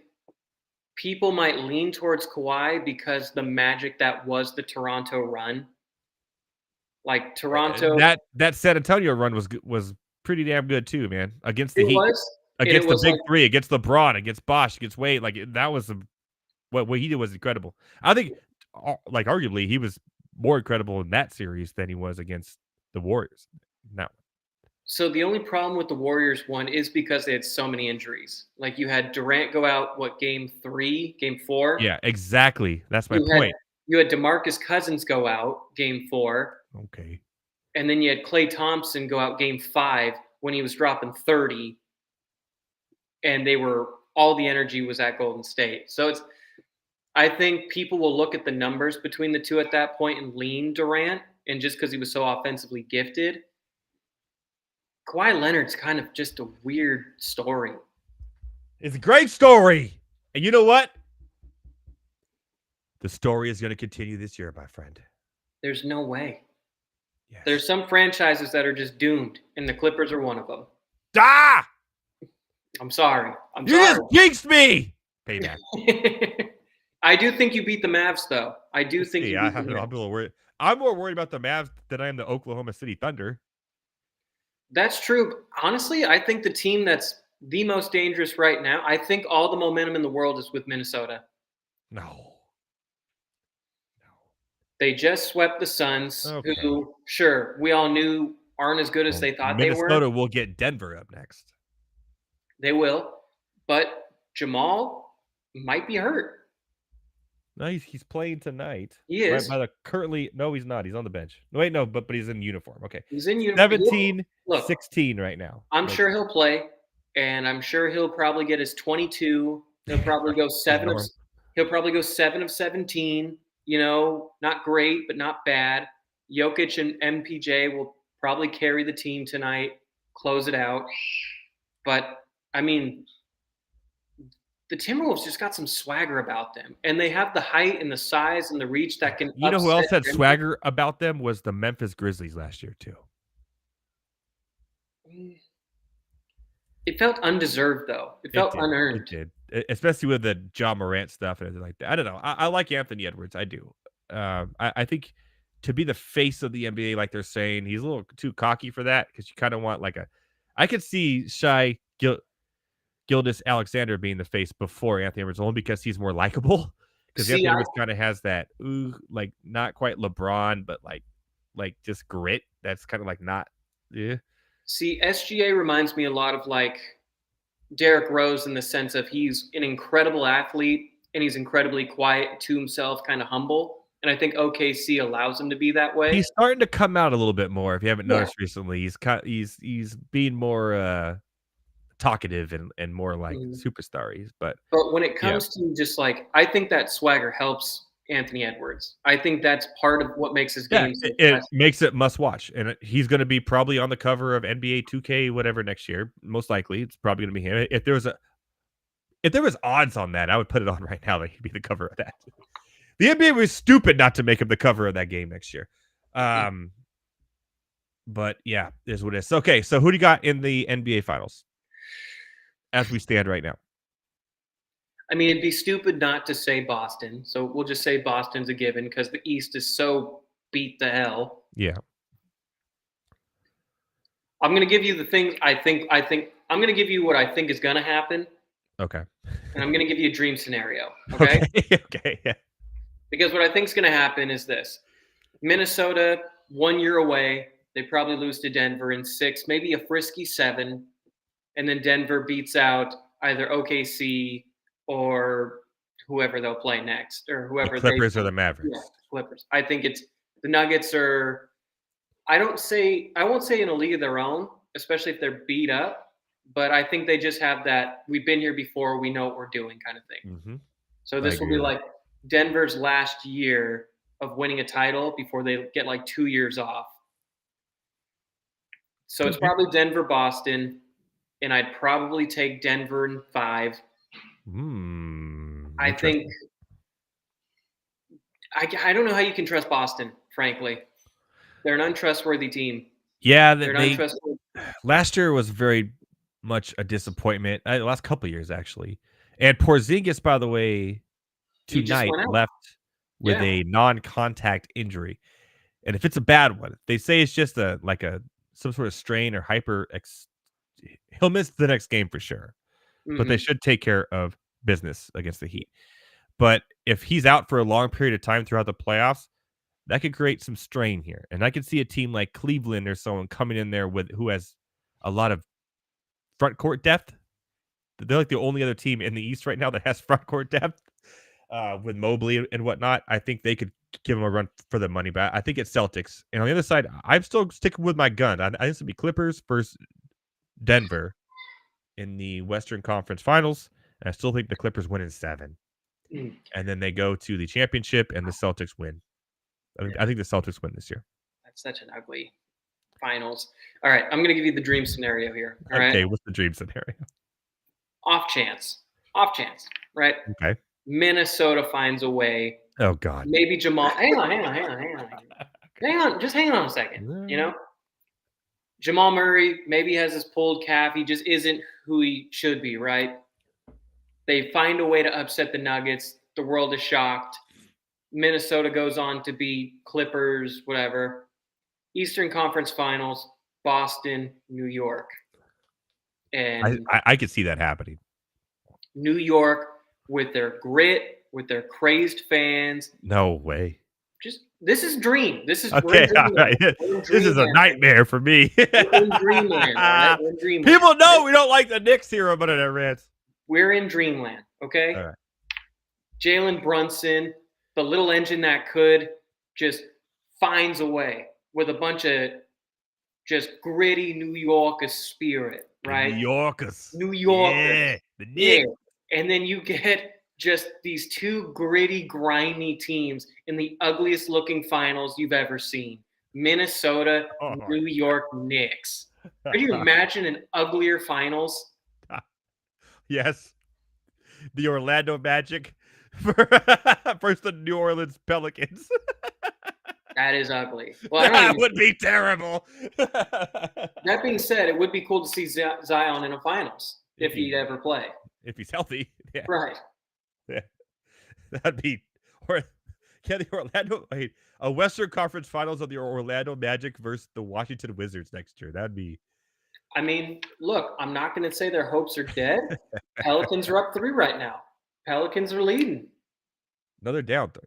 people might lean towards Kawhi because the magic that was the Toronto run. Like Toronto, that San Antonio run was pretty damn good too, man. Against the Heat, against the big three, against LeBron, against Bosh, against Wade. Like that was what he did was incredible. I think, like arguably, he was more incredible in that series than he was against the Warriors. Now, so the only problem with the Warriors one is because they had so many injuries. Like you had Durant go out, game 3, game 4? Yeah, exactly. That's my point. You had DeMarcus Cousins go out game 4. Okay. And then you had Klay Thompson go out game 5 when he was dropping 30. And all the energy was at Golden State. So I think people will look at the numbers between the two at that point and lean Durant. And just because he was so offensively gifted, Kawhi Leonard's kind of just a weird story. It's a great story. And you know what? The story is going to continue this year, my friend. There's no way. Yes. There's some franchises that are just doomed, and the Clippers are one of them. Ah! I'm sorry. You just jinxed me! Payback. I do think you beat the Mavs, though. I do think you beat the Mavs. I'm a little worried. I'm more worried about the Mavs than I am the Oklahoma City Thunder. That's true. Honestly, I think the team that's the most dangerous right now, I think all the momentum in the world is with Minnesota. No. They just swept the Suns, who, sure, we all knew aren't as good as they thought they were. Minnesota will get Denver up next. They will. But Jamal might be hurt. No, he's playing tonight. He is. No, he's not. He's on the bench. No, wait, no, but he's in uniform. Okay. He's in uniform. 16 right now. I'm sure he'll play, and I'm sure he'll probably get his 22. He'll probably go 7 of 17. You know, not great, but not bad. Jokic and MPJ will probably carry the team tonight, close it out. But, I mean, the Timberwolves just got some swagger about them. And they have the height and the size and the reach that can You know who else had swagger about them was the Memphis Grizzlies last year, too. It felt undeserved, though. It felt unearned. It did, especially with the Ja Morant stuff and everything like that. I don't know. I like Anthony Edwards. I do. I think to be the face of the NBA, like they're saying, he's a little too cocky for that because you kind of want like I could see Shai Gilgeous Alexander being the face before Anthony Edwards, only because he's more likable. Because Anthony Edwards kind of has that, like not quite LeBron, but like just grit. That's kind of like not. Yeah. See, SGA reminds me a lot of like Derrick Rose in the sense of he's an incredible athlete and he's incredibly quiet to himself, kind of humble. And I think OKC allows him to be that way. He's starting to come out a little bit more. If you haven't noticed recently, he's being more talkative and more like superstar-y. But when it comes to just like, I think that swagger helps Anthony Edwards. I think that's part of what makes his game. It makes it must watch, and he's going to be probably on the cover of NBA 2K whatever next year. Most likely, it's probably going to be him. If there was odds on that, I would put it on right now that he'd be the cover of that. The NBA was stupid not to make him the cover of that game next year. But yeah, is what it is. Okay, so who do you got in the NBA Finals as we stand right now? I mean, it'd be stupid not to say Boston. So we'll just say Boston's a given because the East is so beat the hell. Yeah. I'm going to give you the things I think I'm going to give you what I think is going to happen. Okay. And I'm going to give you a dream scenario. Okay. Okay. Yeah. Because what I think is going to happen is this: Minnesota, 1 year away. They probably lose to Denver in 6, maybe a frisky 7. And then Denver beats out either OKC or whoever they'll play next, or whoever the Clippers or the Mavericks. Yeah, Clippers. I think it's the Nuggets are. I won't say in a league of their own, especially if they're beat up. But I think they just have that we've been here before, we know what we're doing kind of thing. Mm-hmm. So this will be like Denver's last year of winning a title before they get like 2 years off. So it's probably Denver, Boston, and I'd probably take Denver in 5. I think I don't know how you can trust Boston, frankly. They're an untrustworthy team. Yeah, last year was very much a disappointment. The last couple of years, actually. And Porzingis, by the way, tonight left with a non-contact injury. And if it's a bad one, they say it's just some sort of strain or he'll miss the next game for sure. Mm-hmm. But they should take care of business against the Heat. But if he's out for a long period of time throughout the playoffs, that could create some strain here. And I could see a team like Cleveland or someone coming in there who has a lot of front court depth. They're like the only other team in the East right now that has front court depth with Mobley and whatnot. I think they could give them a run for the money, but I think it's Celtics. And on the other side, I'm still sticking with my gun. I think it's going to be Clippers versus Denver in the Western Conference Finals. And I still think the Clippers win in 7. And then they go to the championship and the Celtics win. I think the Celtics win this year. That's such an ugly finals. All right, I'm going to give you the dream scenario here. All right? Okay, what's the dream scenario? Off chance, right? Okay. Minnesota finds a way. Oh, God. Maybe Jamal. Hang on. Just hang on a second. You know, Jamal Murray maybe has his pulled calf. He just isn't who he should be, right? They find a way to upset the Nuggets. The world is shocked. Minnesota goes on to beat Clippers, whatever. Eastern Conference Finals, Boston, New York. And I could see that happening. New York with their grit, with their crazy fans. No way. This is dream. This is okay. All right. This is a nightmare for me. We're in dreamland. Right? We're in dreamland. People know we don't like the Knicks here on Monday Night Rants. We're in dreamland. Okay. All right. Jalen Brunson, the little engine that could, just finds a way with a bunch of just gritty New Yorker spirit, right? New Yorkers. Yeah, the Knicks. Yeah. And then you get just these 2 gritty, grimy teams in the ugliest looking finals you've ever seen. Minnesota, New York Knicks. Could you imagine an uglier finals? Yes. The Orlando Magic versus the New Orleans Pelicans. That is ugly. Well, that would be terrible. That being said, it would be cool to see Zion in a finals if he'd ever play. If he's healthy. Yeah. Right. Yeah. That'd be a Western Conference Finals of the Orlando Magic versus the Washington Wizards next year. That'd be I mean, look, I'm not going to say their hopes are dead. Pelicans are up 3 right now. Pelicans are leading. No, they're down 3.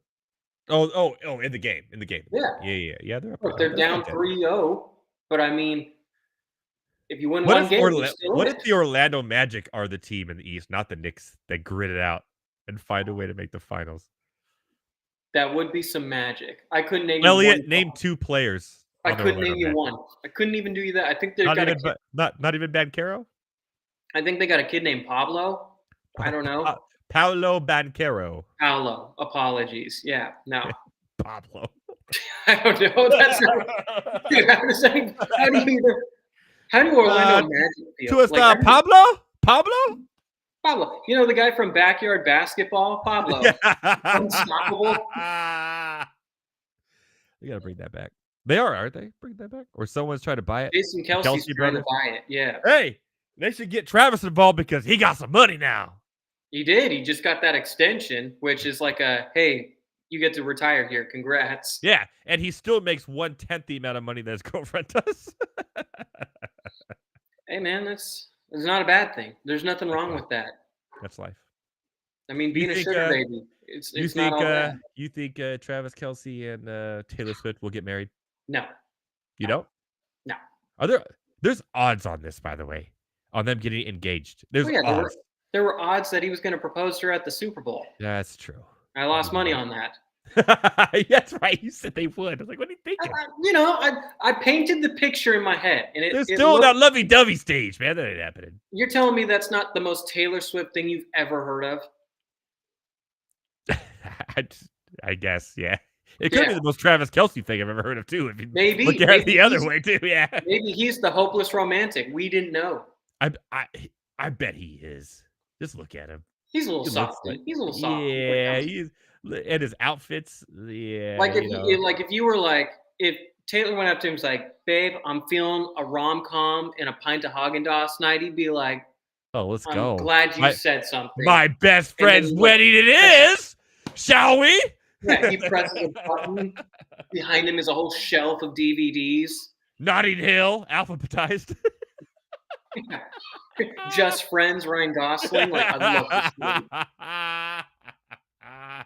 Oh, in the game. Yeah. Yeah, they're up. Look, they're That's down not dead. 3-0, but I mean, if you win What one if game, you're still what in if it. the Orlando Magic are the team in the East, not the Knicks, that grit it out and find a way to make the finals? That would be some magic. I couldn't name you Elliott, one. name 2 players. I on the couldn't Orlando name you Magic. one. I couldn't even do you that. I think they've Not got even, not even Banchero? I think they got a kid named Pablo. I don't know. Paolo Banchero. Paolo. Apologies. Yeah. No. Pablo. I don't know. That's not. Dude, how do Orlando Magic feel? To us, Pablo? Pablo. You know the guy from Backyard Basketball? Pablo. Unstoppable. They got to bring that back. They are, aren't they? Bring that back? Or someone's trying to buy it? Jason Kelsey's trying to buy it. Yeah. Hey, they should get Travis involved because he got some money now. He did. He just got that extension, which is like hey, you get to retire here. Congrats. Yeah, and he still makes 1/10 the amount of money that his girlfriend does. Hey, man, it's not a bad thing. There's nothing wrong with that. That's life. I mean, being a sugar baby, it's not all bad. You think Travis Kelce and Taylor Swift will get married? No. You don't? No. There's odds on this, by the way, on them getting engaged. There's odds. There were odds that he was going to propose to her at the Super Bowl. That's true. I lost money on that. That's right. You said they would. I was like, what are you thinking? I painted the picture in my head, and They're still that lovey-dovey stage, man. That ain't happening. You're telling me that's not the most Taylor Swift thing you've ever heard of? I guess, yeah. It could be the most Travis Kelce thing I've ever heard of, too. If you maybe look at it the other way, too. Yeah. Maybe he's the hopeless romantic. We didn't know. I bet he is. Just look at him. He's a little soft. He's a little soft. Yeah, and his outfits. Yeah. If Taylor went up to him and was like, babe, I'm feeling a rom-com and a pint of Haagen-Dazs night, he'd be like, oh, let's go. I'm glad you said something. My best friend's wedding it is. Shall we? Yeah, he presses a button. Behind him is a whole shelf of DVDs. Notting Hill, alphabetized. Just Friends, Ryan Gosling. Like, I love this.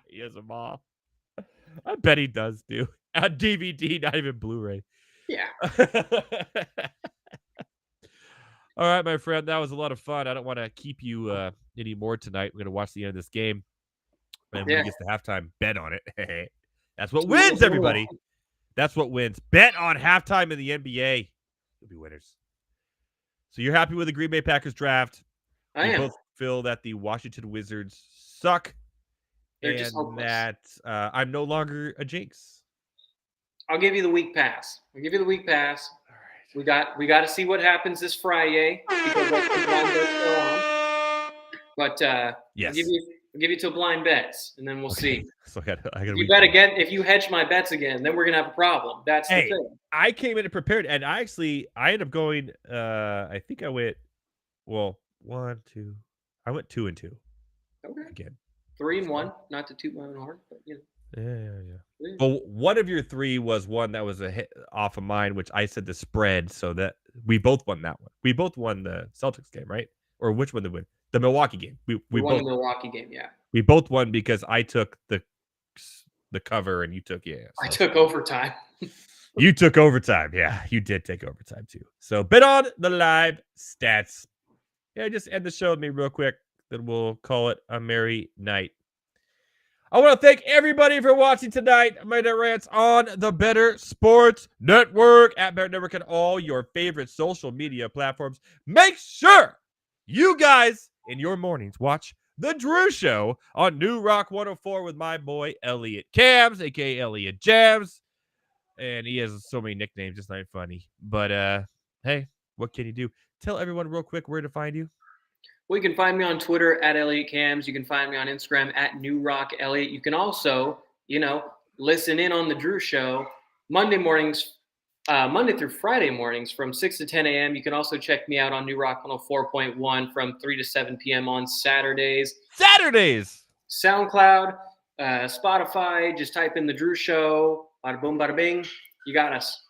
He has them all. I bet he does, dude. A DVD, not even Blu-ray. Yeah. All right, my friend. That was a lot of fun. I don't want to keep you any more tonight. We're going to watch the end of this game. And when it gets to halftime, bet on it. That's what wins, everybody. That's what wins. Bet on halftime in the NBA. You'll be winners. So you're happy with the Green Bay Packers draft? I am. Both feel that the Washington Wizards suck. They're just hopeless. That I'm no longer a jinx. I'll give you the week pass. All right. We got to see what happens this Friday because that's the blind bet still on. But yes, I'll give you till blind bets, and then we'll see. So I gotta you bet again. If you hedge my bets again, then we're gonna have a problem. That's the thing. I came in prepared, and I ended up going. I think I went. Well, 1, 2. I went 2 and 2. Okay. Again. 3 and 1. Not to toot my own horn, but you know. Yeah. Well, one of your 3 was one that was a hit off of mine, which I said the spread, so that we both won that one. We both won the Celtics game, right? Or which one did we win? The Milwaukee game. We won both the Milwaukee game, yeah. We both won because I took the cover and you took So. I took overtime. You took overtime. Yeah, you did take overtime too. So bet on the live stats. Yeah, just end the show with me real quick. Then we'll call it a merry night. I want to thank everybody for watching tonight. My Rants on the Better Sports Network at Better Network and all your favorite social media platforms. Make sure you guys in your mornings watch The Drew Show on New Rock 104 with my boy Elliott Kams, aka Elliott Jams. And he has so many nicknames, it's not funny. But hey, what can you do? Tell everyone real quick where to find you. Well, you can find me on Twitter at Elliott Kams. You can find me on Instagram at New Rock Elliott. You can also, listen in on The Drew Show Monday through Friday mornings from 6 to 10 a.m. You can also check me out on New Rock 104.1 from 3 to 7 p.m. on Saturdays. SoundCloud, Spotify. Just type in The Drew Show. Bada boom, bada bing. You got us.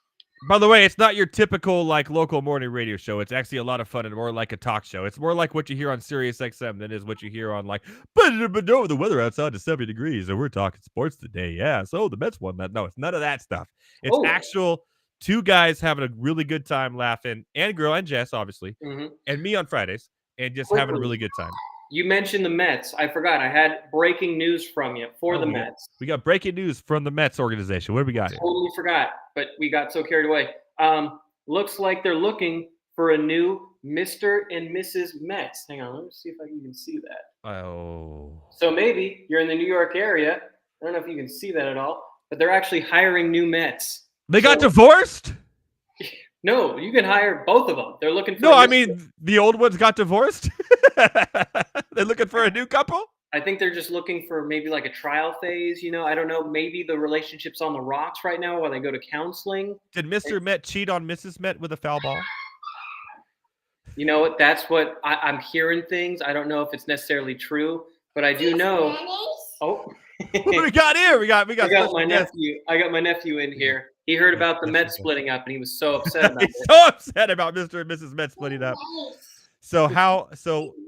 By the way, it's not your typical like local morning radio show. It's actually a lot of fun and more like a talk show. It's more like what you hear on Sirius XM than is what you hear on like, but no, the weather outside is 70 degrees and we're talking sports today. Yeah, so the Mets won that. No, it's none of that stuff. It's actual two guys having a really good time laughing, and girl and Jess, obviously, and me on Fridays, and just having a really good time. You mentioned the Mets. I forgot. I had breaking news from you for the Mets. We got breaking news from the Mets organization. What do we got here? Totally forgot, but we got so carried away. Looks like they're looking for a new Mr. and Mrs. Mets. Hang on, let me see if I can even see that. Oh. So maybe you're in the New York area. I don't know if you can see that at all, but they're actually hiring new Mets. They got divorced? No, you can hire both of them. They're looking for. No, I mean the old ones got divorced. They're looking for a new couple. I think they're just looking for maybe like a trial phase. You know, I don't know. Maybe the relationship's on the rocks right now while they go to counseling. Did Mr. Met cheat on Mrs. Met with a foul ball? You know what? That's what I'm hearing things. I don't know if it's necessarily true, but I do know. Oh, what do we got here? We got I got my nephew. I got my nephew in here. He heard about the Mets splitting up, and he was so upset about it. He's so upset about Mr. and Mrs. Met splitting up. So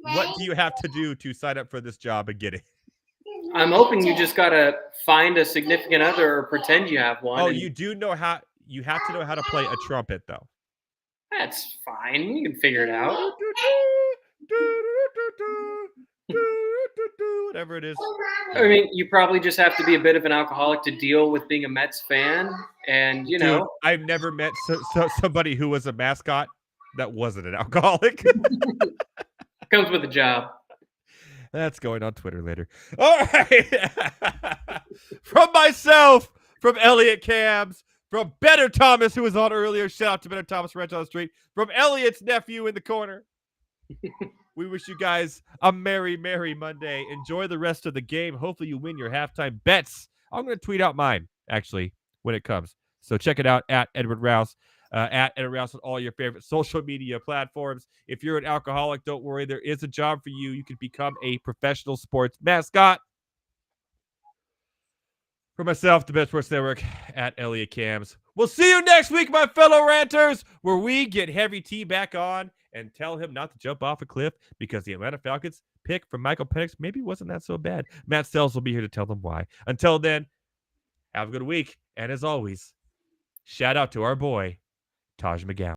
what do you have to do to sign up for this job and get it? I'm hoping you just gotta find a significant other or pretend you have one. Oh, you do know how. You have to know how to play a trumpet, though. That's fine. We can figure it out. Whatever it is. I mean, you probably just have to be a bit of an alcoholic to deal with being a Mets fan, and you know. Dude, I've never met somebody who was a mascot that wasn't an alcoholic. Comes with a job. That's going on Twitter later. All right. From myself, from Elliott Kams, from Better Thomas, who was on earlier. Shout out to Better Thomas, Ranch on the Street. From Elliott's nephew in the corner. We wish you guys a merry, merry Monday. Enjoy the rest of the game. Hopefully you win your halftime bets. I'm going to tweet out mine, actually, when it comes. So check it out at Edward Raus. At Edward Raus on all your favorite social media platforms. If you're an alcoholic, don't worry. There is a job for you. You can become a professional sports mascot. For myself, the Best Sports Network, at Elliott Kams. We'll see you next week, my fellow ranters, where we get Heavy T back on and tell him not to jump off a cliff because the Atlanta Falcons pick from Michael Penix maybe wasn't that so bad. Matt Sells will be here to tell them why. Until then, have a good week. And as always, shout out to our boy, Taj McGowan.